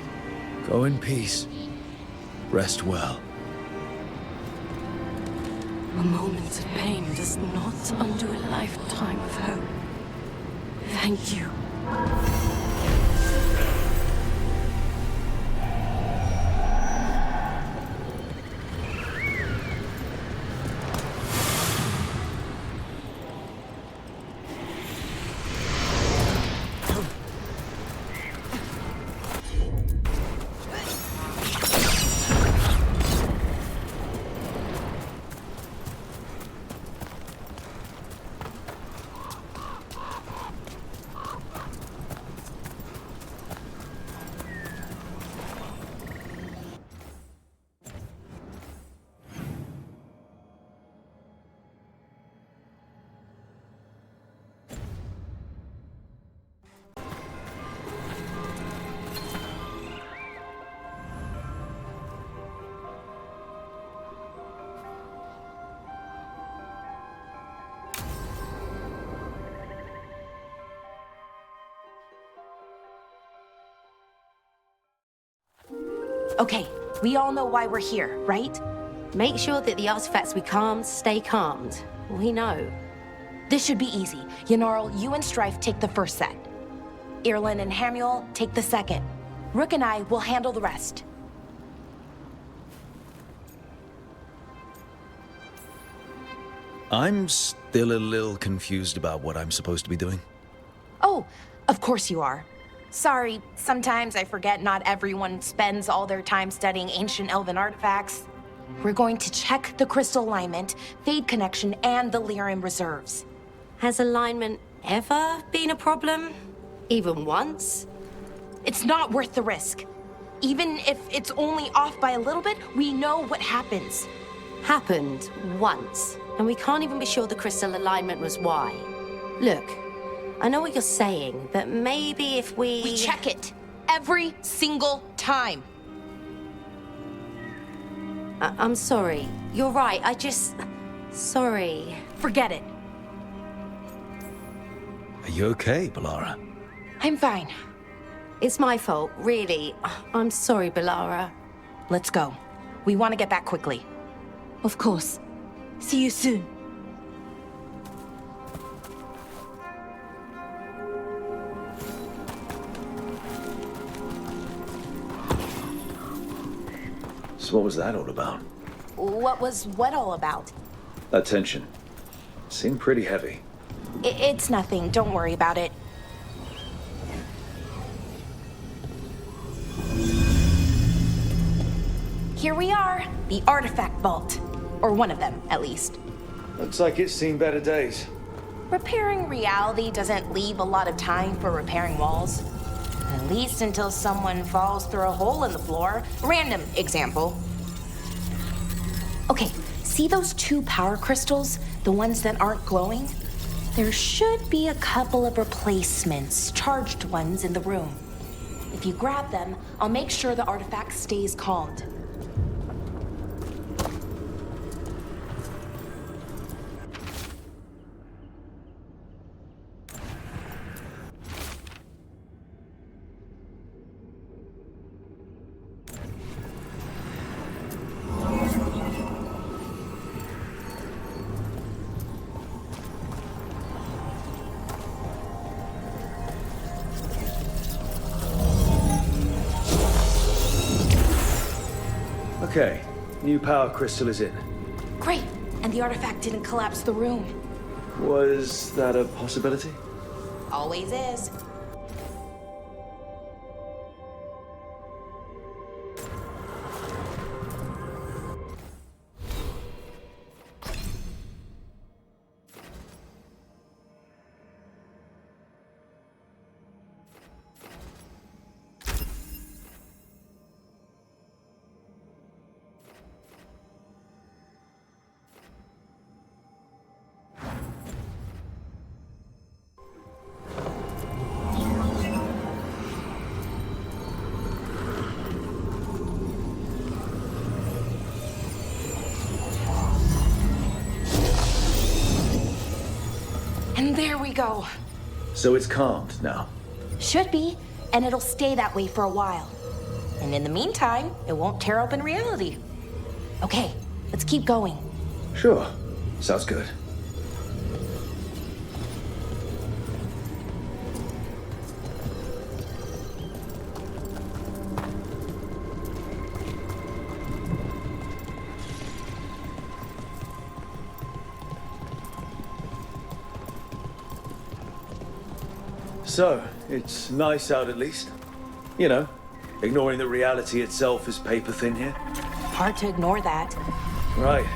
[SPEAKER 16] Go in peace. Rest well.
[SPEAKER 9] A moment of pain does not undo a lifetime of hope. Thank you.
[SPEAKER 1] Okay, we all know why we're here, right?
[SPEAKER 7] Make sure that the artifacts we calmed stay calmed. We know.
[SPEAKER 1] This should be easy. Yanarl, you and Strife take the first set. Irlin and Hamuel take the second. Rook and I will handle the rest.
[SPEAKER 16] I'm still a little confused about what I'm supposed to be doing.
[SPEAKER 1] Oh, of course you are. Sorry, sometimes I forget not everyone spends all their time studying ancient elven artifacts. We're going to check the crystal alignment, fade connection, and the lyrium reserves.
[SPEAKER 7] Has alignment ever been a problem? Even once?
[SPEAKER 1] It's not worth the risk. Even if it's only off by a little bit, we know what happens.
[SPEAKER 7] Happened once, and we can't even be sure the crystal alignment was why. Look, I know what you're saying, but maybe if
[SPEAKER 1] We check it every single time.
[SPEAKER 7] I'm sorry. You're right, sorry.
[SPEAKER 1] Forget it.
[SPEAKER 16] Are you okay, Balara?
[SPEAKER 1] I'm fine.
[SPEAKER 7] It's my fault, really. I'm sorry, Balara.
[SPEAKER 1] Let's go. We want to get back quickly.
[SPEAKER 11] Of course. See you soon.
[SPEAKER 4] So what was that all about?
[SPEAKER 1] What was what all about?
[SPEAKER 4] That tension. Seemed pretty heavy.
[SPEAKER 1] It's nothing. Don't worry about it. Here we are, the artifact vault. Or one of them, at least.
[SPEAKER 4] Looks like it's seen better days.
[SPEAKER 1] Repairing reality doesn't leave a lot of time for repairing walls. At least until someone falls through a hole in the floor. Random example. Okay, see those 2 power crystals? The ones that aren't glowing? There should be a couple of replacements, charged ones, in the room. If you grab them, I'll make sure the artifact stays calmed.
[SPEAKER 4] Okay, new power crystal is in.
[SPEAKER 1] Great, and the artifact didn't collapse the room.
[SPEAKER 4] Was that a possibility?
[SPEAKER 1] Always is. And there we go.
[SPEAKER 4] So it's calmed now.
[SPEAKER 1] Should be, and it'll stay that way for a while. And in the meantime, it won't tear open reality. Okay, let's keep going.
[SPEAKER 4] Sure. Sounds good. So, it's nice out at least. You know, ignoring that reality itself is paper thin here.
[SPEAKER 1] Hard to ignore that.
[SPEAKER 4] Right.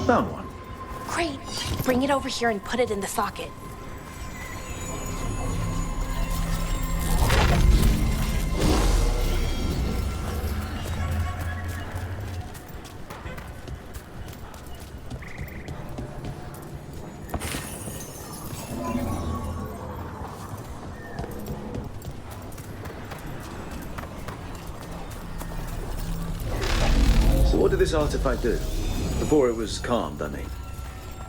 [SPEAKER 4] Found one.
[SPEAKER 1] Great. Bring it over here and put it in the socket.
[SPEAKER 4] So what did this artifact do? Before it was calmed, I mean.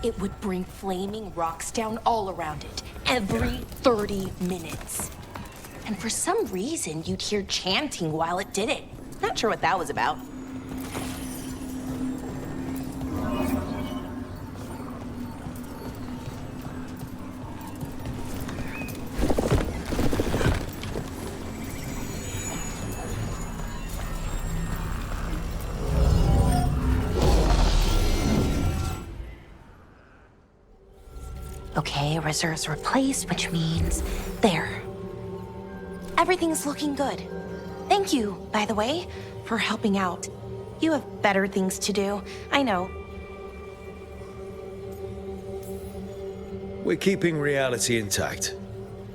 [SPEAKER 1] It would bring flaming rocks down all around it, every 30 minutes. And for some reason, you'd hear chanting while it did it. Not sure what that was about. Okay, reserves replaced, which means there. Everything's looking good. Thank you, by the way, for helping out. You have better things to do, I know.
[SPEAKER 16] We're keeping reality intact.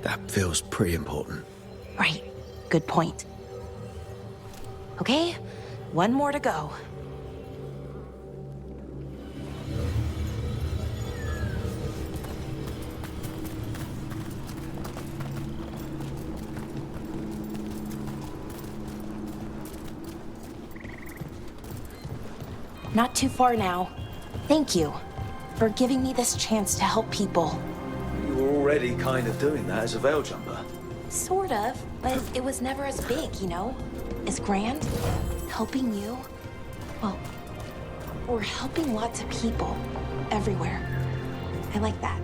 [SPEAKER 16] That feels pretty important.
[SPEAKER 1] Right, good point. Okay, one more to go. Not too far now. Thank you for giving me this chance to help people.
[SPEAKER 4] You were already kind of doing that as a veil jumper.
[SPEAKER 1] Sort of, but it was never as big, you know? As grand. Helping you. Well, we're helping lots of people. Everywhere. I like that.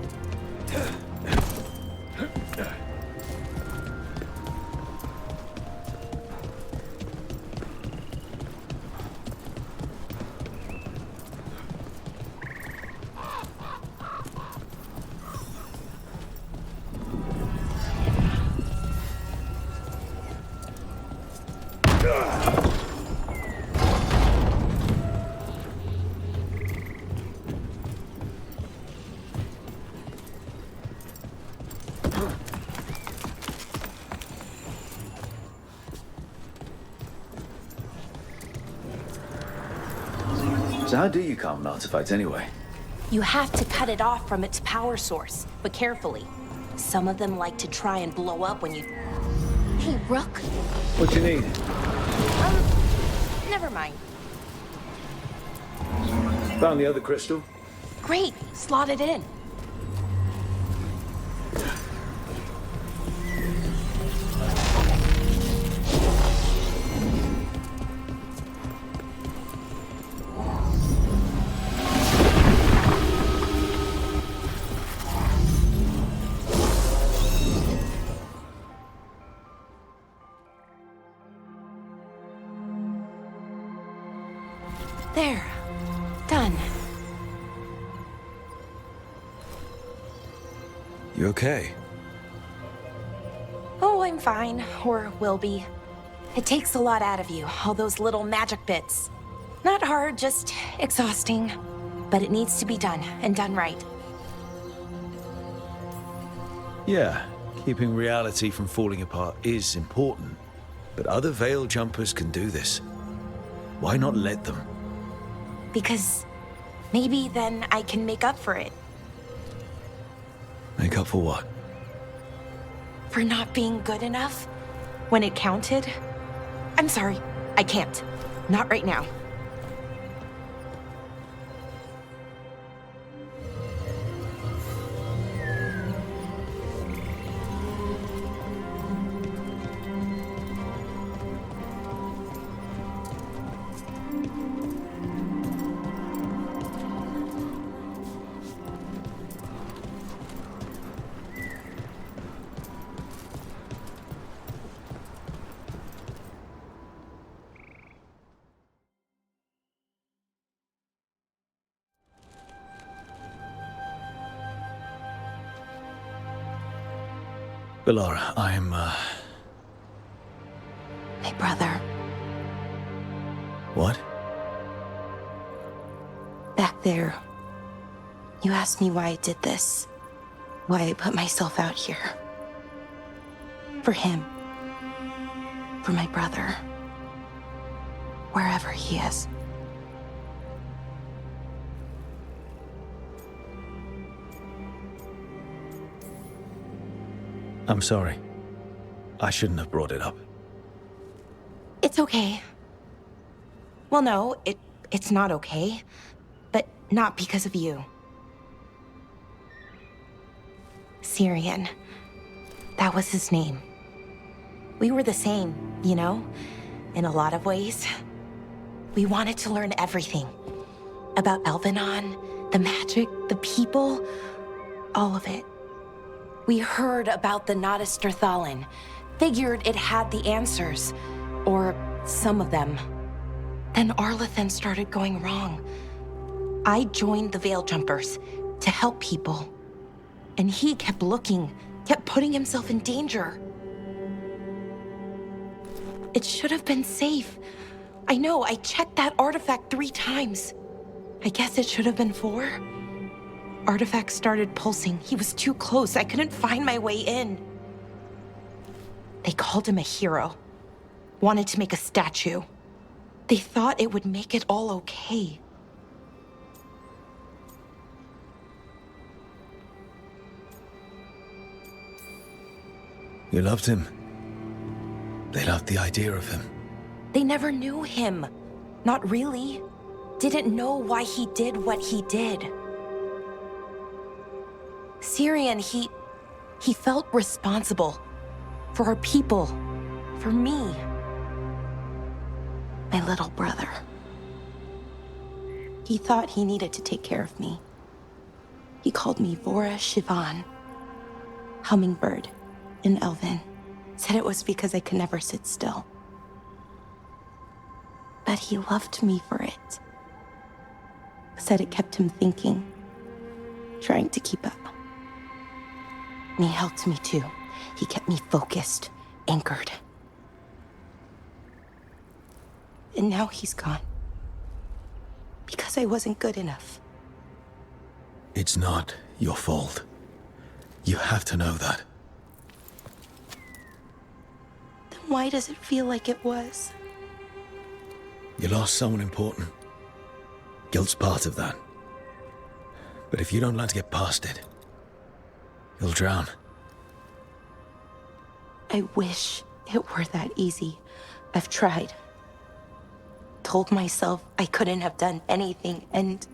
[SPEAKER 4] So how do you calm an artifact anyway?
[SPEAKER 1] You have to cut it off from its power source, but carefully. Some of them like to try and blow up when you... Hey, Rook.
[SPEAKER 4] What do you need?
[SPEAKER 1] Never mind.
[SPEAKER 4] Found the other crystal.
[SPEAKER 1] Great, slot it in. There. Done.
[SPEAKER 16] You okay?
[SPEAKER 1] Oh, I'm fine. Or will be. It takes a lot out of you, all those little magic bits. Not hard, just exhausting. But it needs to be done, and done right.
[SPEAKER 16] Yeah, keeping reality from falling apart is important. But other veil jumpers can do this. Why not let them?
[SPEAKER 1] Because maybe then I can make up for it.
[SPEAKER 16] Make up for what?
[SPEAKER 1] For not being good enough when it counted. I'm sorry. I can't. Not right now.
[SPEAKER 16] Bellara, I'm,
[SPEAKER 7] My brother.
[SPEAKER 16] What?
[SPEAKER 1] Back there, you asked me why I did this. Why I put myself out here. For him. For my brother. Wherever he is.
[SPEAKER 16] I'm sorry. I shouldn't have brought it up.
[SPEAKER 1] It's okay. Well, no, it's not okay. But not because of you. Syrian. That was his name. We were the same, you know? In a lot of ways. We wanted to learn everything. About Elvenon, the magic, the people, all of it. We heard about the Notisterthalin, figured it had the answers, or some of them. Then Arlathan started going wrong. I joined the Veil Jumpers to help people. And he kept looking, kept putting himself in danger. It should have been safe. I know, I checked that artifact 3 times. I guess it should have been 4. Artifact started pulsing. He was too close. I couldn't find my way in. They called him a hero. Wanted to make a statue. They thought it would make it all okay.
[SPEAKER 16] You loved him. They loved the idea of him.
[SPEAKER 1] They never knew him. Not really. Didn't know why he did what he did. Syrian, he felt responsible. For our people. For me. My little brother. He thought he needed to take care of me. He called me Vora Shivan. Hummingbird in Elven. Said it was because I could never sit still. But he loved me for it. Said it kept him thinking. Trying to keep up. And he helped me too. He kept me focused, anchored. And now he's gone. Because I wasn't good enough.
[SPEAKER 16] It's not your fault. You have to know that.
[SPEAKER 1] Then why does it feel like it was?
[SPEAKER 16] You lost someone important. Guilt's part of that. But if you don't learn to get past it, you'll drown.
[SPEAKER 1] I wish it were that easy. I've tried. Told myself I couldn't have done anything, and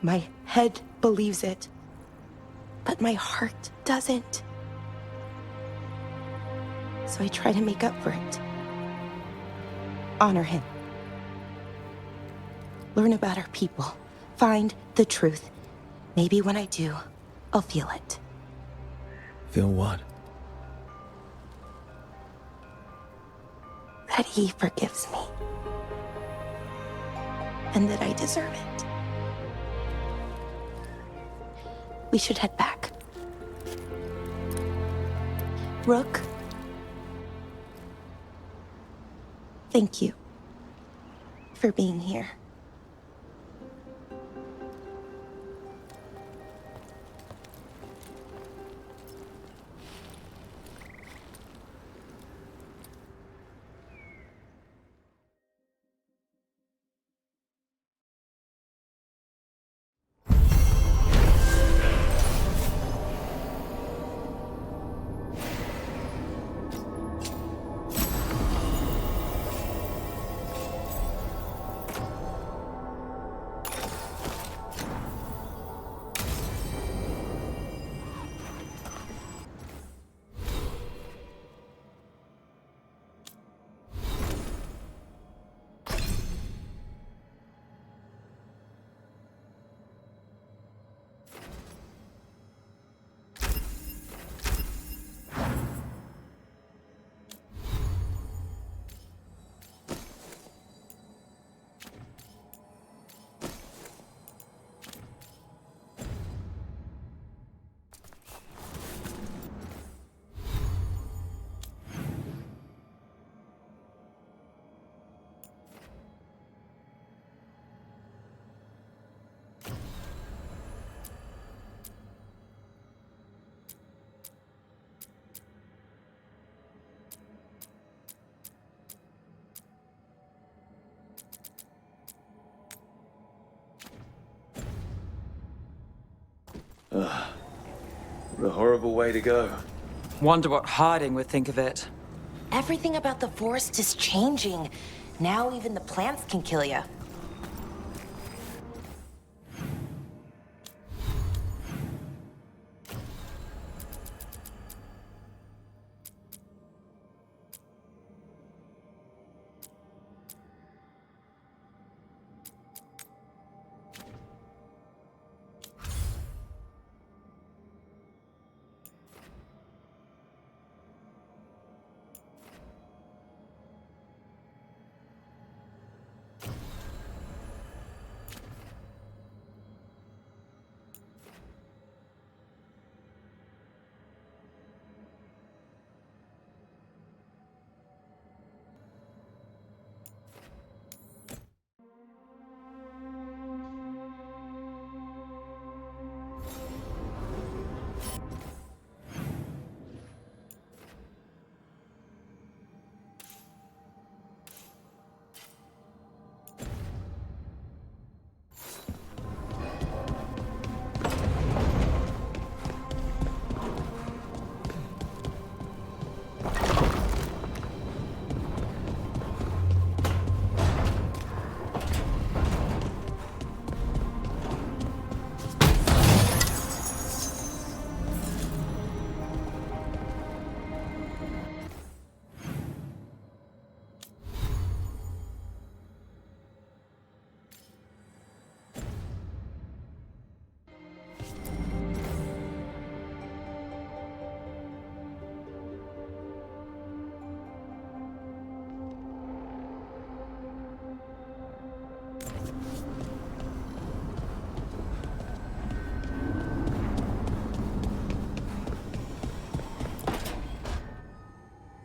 [SPEAKER 1] my head believes it. But my heart doesn't. So I try to make up for it. Honor him. Learn about our people. Find the truth. Maybe when I do, I'll feel it.
[SPEAKER 16] Feel what?
[SPEAKER 1] That he forgives me. And that I deserve it. We should head back. Rook? Thank you for being here.
[SPEAKER 4] What a horrible way to go.
[SPEAKER 5] Wonder what Harding would think of it.
[SPEAKER 1] Everything about the forest is changing. Now even the plants can kill you.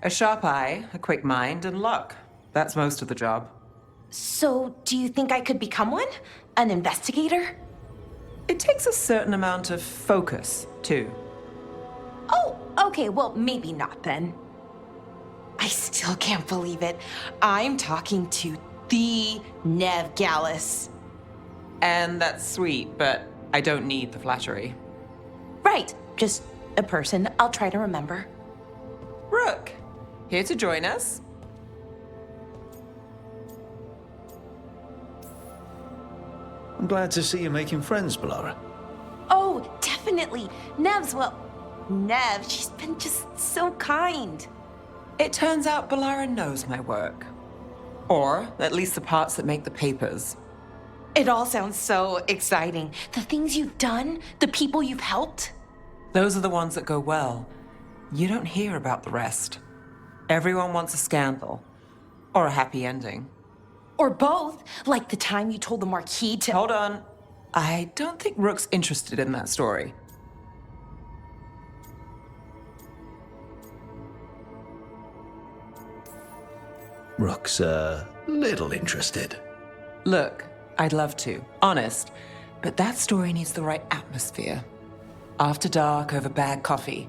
[SPEAKER 5] A sharp eye, a quick mind, and luck. That's most of the job.
[SPEAKER 1] So, do you think I could become one? An investigator?
[SPEAKER 5] It takes a certain amount of focus, too.
[SPEAKER 1] Oh, okay, well, maybe not then. I still can't believe it. I'm talking to the Nev Gallus.
[SPEAKER 5] And that's sweet, but I don't need the flattery.
[SPEAKER 1] Right, just a person I'll try to remember.
[SPEAKER 5] Rook, here to join us?
[SPEAKER 16] I'm glad to see you making friends, Balara.
[SPEAKER 1] Oh, definitely. Nev, she's been just so kind.
[SPEAKER 5] It turns out Balara knows my work. Or at least the parts that make the papers.
[SPEAKER 1] It all sounds so exciting. The things you've done, the people you've helped.
[SPEAKER 5] Those are the ones that go well. You don't hear about the rest. Everyone wants a scandal. Or a happy ending.
[SPEAKER 1] Or both, like the time you told the Marquis to—
[SPEAKER 5] Hold on. I don't think Rook's interested in that story.
[SPEAKER 16] Rook's a little interested.
[SPEAKER 5] Look, I'd love to, honest, but that story needs the right atmosphere. After dark over bad coffee,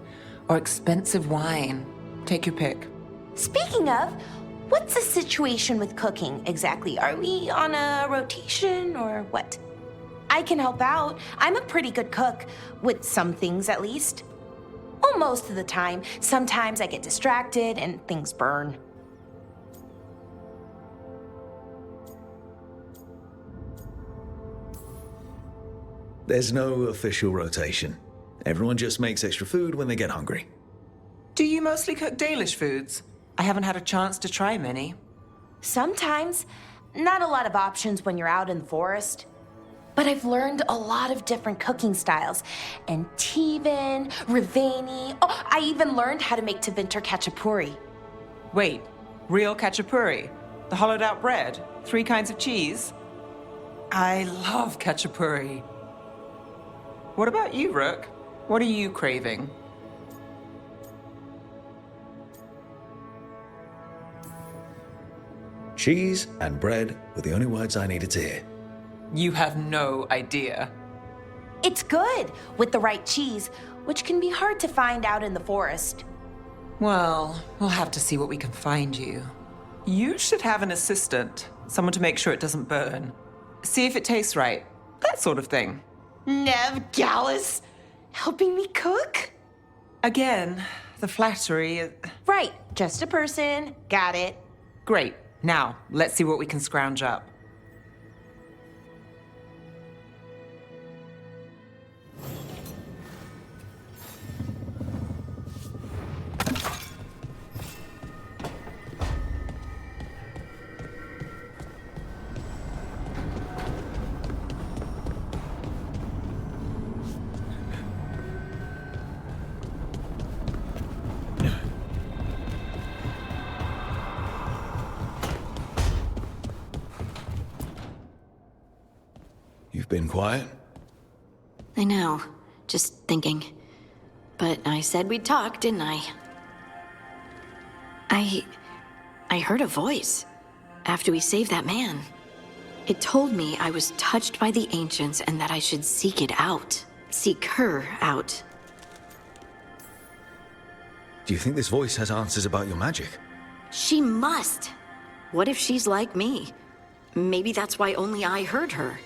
[SPEAKER 5] or expensive wine. Take your pick.
[SPEAKER 1] Speaking of, what's the situation with cooking exactly? Are we on a rotation or what? I can help out. I'm a pretty good cook, with some things at least. Well, most of the time. Sometimes I get distracted and things burn.
[SPEAKER 16] There's no official rotation. Everyone just makes extra food when they get hungry.
[SPEAKER 5] Do you mostly cook Dalish foods? I haven't had a chance to try many.
[SPEAKER 1] Sometimes. Not a lot of options when you're out in the forest. But I've learned a lot of different cooking styles. And Tivan, Rivani. Oh, I even learned how to make Tevinter Khachapuri.
[SPEAKER 5] Wait, real khachapuri? The hollowed out bread? 3 kinds of cheese? I love khachapuri. What about you, Rook? What are you craving?
[SPEAKER 16] Cheese and bread were the only words I needed to hear.
[SPEAKER 5] You have no idea.
[SPEAKER 1] It's good, with the right cheese, which can be hard to find out in the forest.
[SPEAKER 5] Well, we'll have to see what we can find you. You should have an assistant, someone to make sure it doesn't burn. See if it tastes right, that sort of thing.
[SPEAKER 1] Nev Gallus, Helping me cook?
[SPEAKER 5] Again, the flattery.
[SPEAKER 1] Right, just a person. Got it.
[SPEAKER 5] Great. Now, let's see what we can scrounge up.
[SPEAKER 16] You've been quiet?
[SPEAKER 7] I know. Just thinking. But I said we'd talk, didn't I? I heard a voice after we saved that man. It told me I was touched by the ancients and that I should seek it out. Seek her out.
[SPEAKER 16] Do you think this voice has answers about your magic?
[SPEAKER 7] She must. What if she's like me? Maybe that's why only I heard her.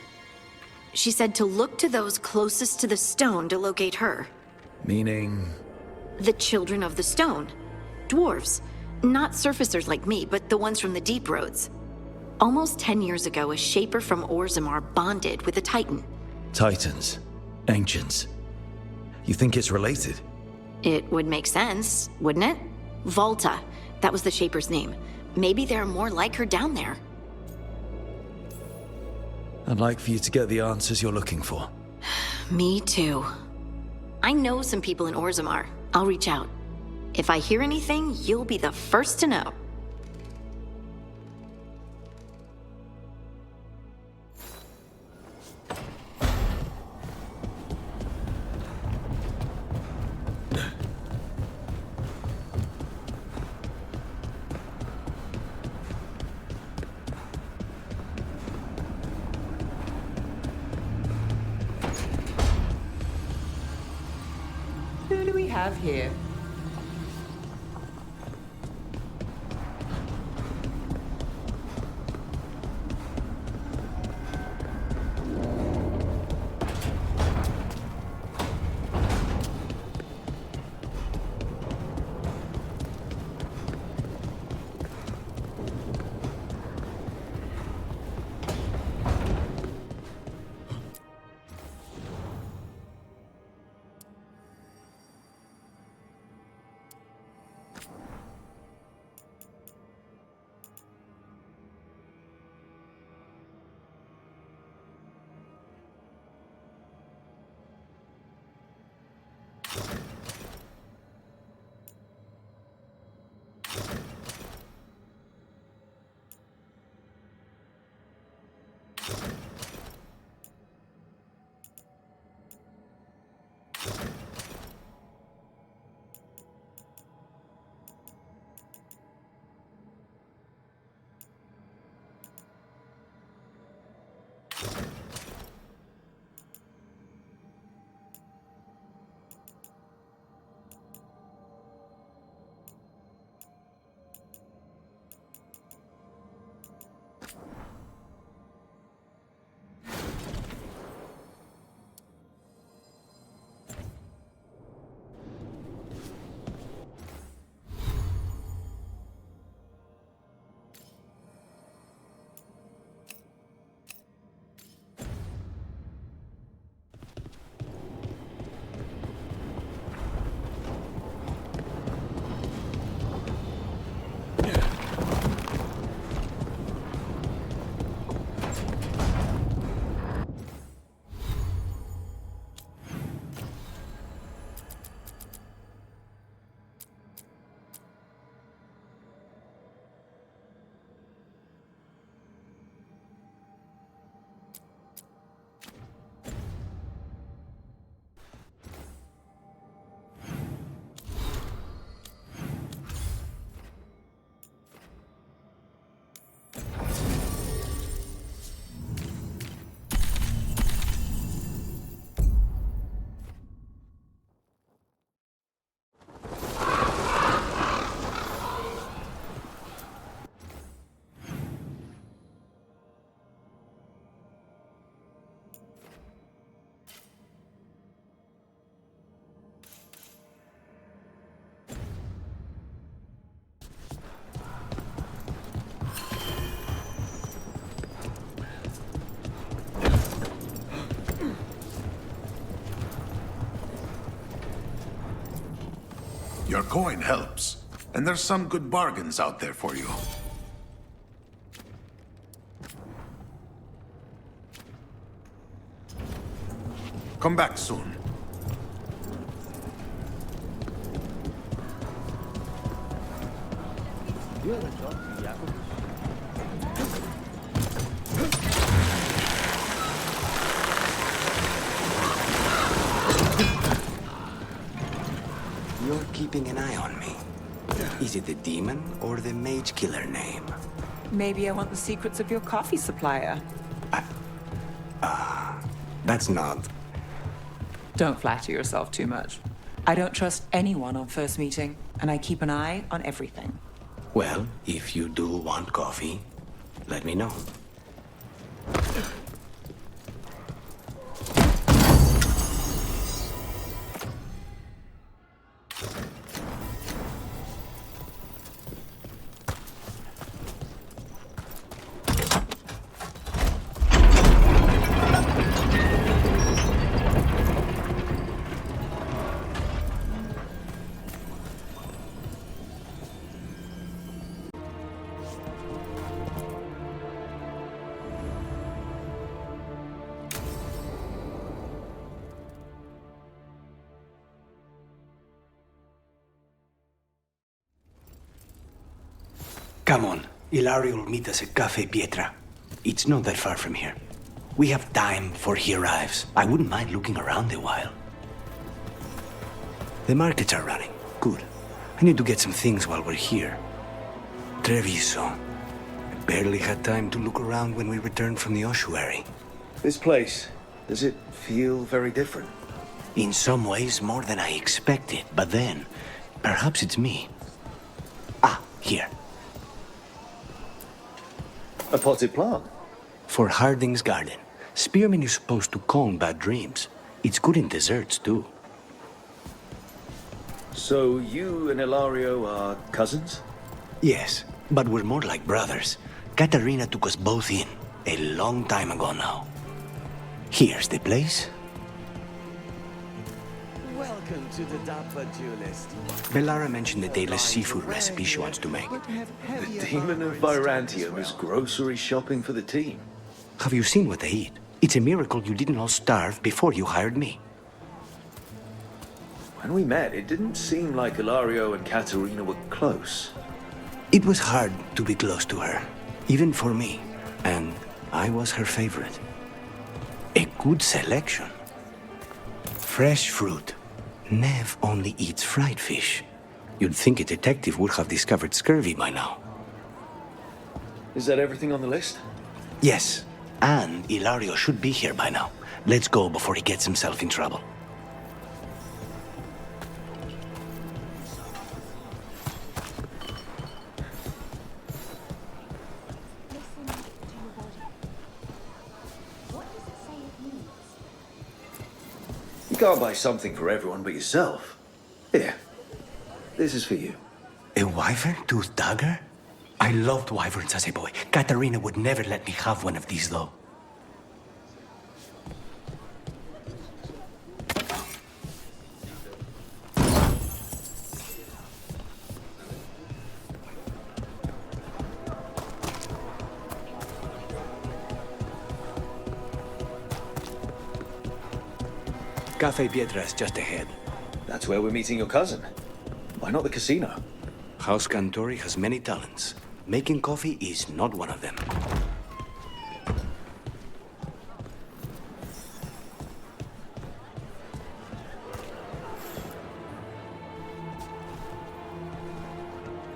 [SPEAKER 7] She said to look to those closest to the stone to locate her.
[SPEAKER 16] Meaning?
[SPEAKER 7] The children of the stone. Dwarves. Not surfacers like me, but the ones from the deep roads. Almost 10 years ago, a shaper from Orzammar bonded with a titan.
[SPEAKER 16] Titans. Ancients. You think it's related?
[SPEAKER 7] It would make sense, wouldn't it? Volta. That was the shaper's name. Maybe there are more like her down there.
[SPEAKER 16] I'd like for you to get the answers you're looking for.
[SPEAKER 7] Me too. I know some people in Orzammar. I'll reach out. If I hear anything, you'll be the first to know.
[SPEAKER 5] Who do we have here?
[SPEAKER 6] coin helps. And there's some good bargains out there for you. Come back soon.
[SPEAKER 2] You're keeping an eye on me. Is it the demon or the mage killer name?
[SPEAKER 5] Maybe I want the secrets of your coffee supplier.
[SPEAKER 2] That's not.
[SPEAKER 5] Don't flatter yourself too much. I don't trust anyone on first meeting, and I keep an eye on everything.
[SPEAKER 2] Well, if you do want coffee, let me know. Come on. Ilario will meet us at Cafe Pietra. It's not that far from here. We have time before he arrives. I wouldn't mind looking around a while. The markets are running. Good. I need to get some things while we're here. Treviso. I barely had time to look around when we returned from the ossuary.
[SPEAKER 4] This place, does it feel very different?
[SPEAKER 2] In some ways, more than I expected. But then, perhaps it's me. Ah, here.
[SPEAKER 4] A potted plant?
[SPEAKER 2] For Harding's garden. Spearmint is supposed to calm bad dreams. It's good in desserts, too.
[SPEAKER 4] So you and Ilario are cousins?
[SPEAKER 2] Yes, but we're more like brothers. Katarina took us both in, a long time ago now. Here's the place.
[SPEAKER 17] Welcome to the Dapper Duelist.
[SPEAKER 2] Bellara mentioned the daily seafood recipe she wants to make.
[SPEAKER 4] The Demon of Byrantium is grocery shopping for the team.
[SPEAKER 2] Have you seen what they eat? It's a miracle you didn't all starve before you hired me.
[SPEAKER 4] When we met, it didn't seem like Ilario and Katarina were close.
[SPEAKER 2] It was hard to be close to her, even for me, and I was her favorite. A good selection. Fresh fruit. Nev only eats fried fish. You'd think a detective would have discovered scurvy by now.
[SPEAKER 4] Is that everything on the list?
[SPEAKER 2] Yes, and Ilario should be here by now. Let's go before he gets himself in trouble.
[SPEAKER 4] You can't buy something for everyone but yourself. Here, this is for you.
[SPEAKER 2] A wyvern tooth dagger? I loved wyverns as a boy. Katarina would never let me have one of these, though. Cafe Pietra is just ahead.
[SPEAKER 4] That's where we're meeting your cousin. Why not the casino?
[SPEAKER 2] House Cantori has many talents. Making coffee is not one of them.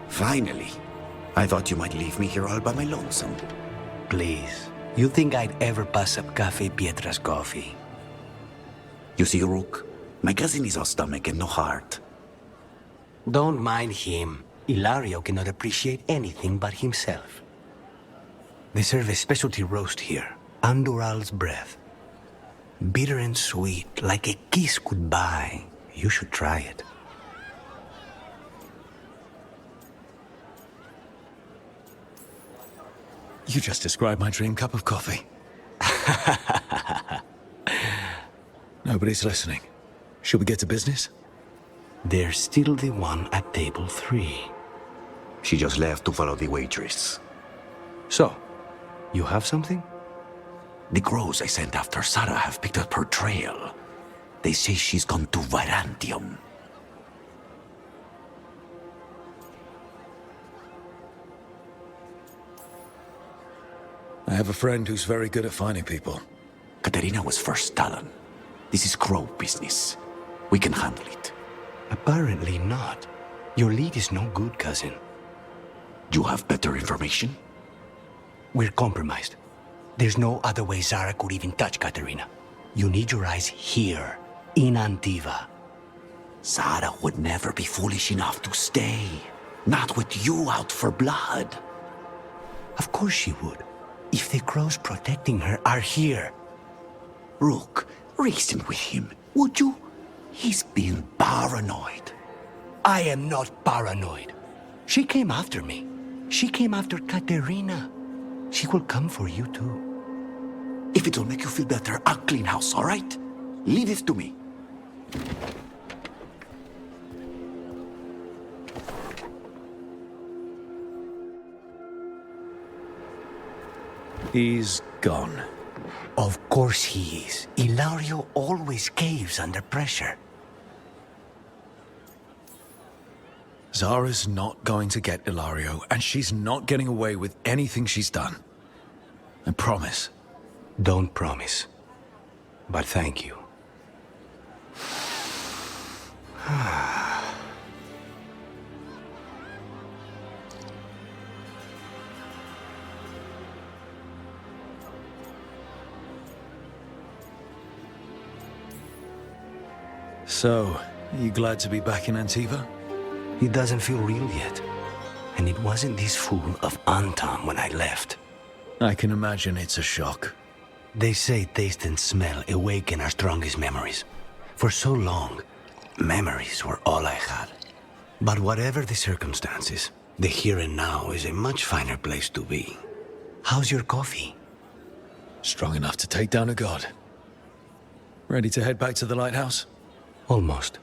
[SPEAKER 18] Finally. I thought you might leave me here all by my lonesome.
[SPEAKER 2] Please. You think I'd ever pass up Cafe Pietra's coffee?
[SPEAKER 18] You see, Rook, my cousin is all stomach and no heart.
[SPEAKER 2] Don't mind him. Ilario cannot appreciate anything but himself. They serve a specialty roast here, Andoral's breath. Bitter and sweet, like a kiss goodbye. You should try it.
[SPEAKER 16] You just described my dream cup of coffee. Nobody's listening. Should we get to business?
[SPEAKER 2] There's still the one at table 3.
[SPEAKER 18] She just left to follow the waitress.
[SPEAKER 2] So, you have something?
[SPEAKER 18] The crows I sent after Sarah have picked up her trail. They say she's gone to Virantium.
[SPEAKER 16] I have a friend who's very good at finding people.
[SPEAKER 18] Katerina was first Talon. This is crow business. We can handle it.
[SPEAKER 2] Apparently not. Your lead is no good, cousin.
[SPEAKER 18] You have better information?
[SPEAKER 2] We're compromised. There's no other way Zara could even touch Katerina. You need your eyes here, in Antiva.
[SPEAKER 18] Zara would never be foolish enough to stay. Not with you out for blood.
[SPEAKER 2] Of course she would. If the crows protecting her are here.
[SPEAKER 18] Rook, reason with him, would you? He's being paranoid.
[SPEAKER 2] I am not paranoid. She came after me. She came after Katerina. She will come for you too.
[SPEAKER 18] If it'll make you feel better, I'll clean house, all right? Leave it to me.
[SPEAKER 16] He's gone.
[SPEAKER 2] Of course he is. Ilario always caves under pressure.
[SPEAKER 16] Zara's not going to get Ilario, and she's not getting away with anything she's done. I promise.
[SPEAKER 2] Don't promise. But thank you.
[SPEAKER 16] So, you glad to be back in Antiva?
[SPEAKER 2] It doesn't feel real yet. And it wasn't this fool of Anton when I left.
[SPEAKER 16] I can imagine it's a shock.
[SPEAKER 2] They say taste and smell awaken our strongest memories. For so long, memories were all I had. But whatever the circumstances, the here and now is a much finer place to be. How's your coffee?
[SPEAKER 16] Strong enough to take down a god. Ready to head back to the lighthouse?
[SPEAKER 2] Almost.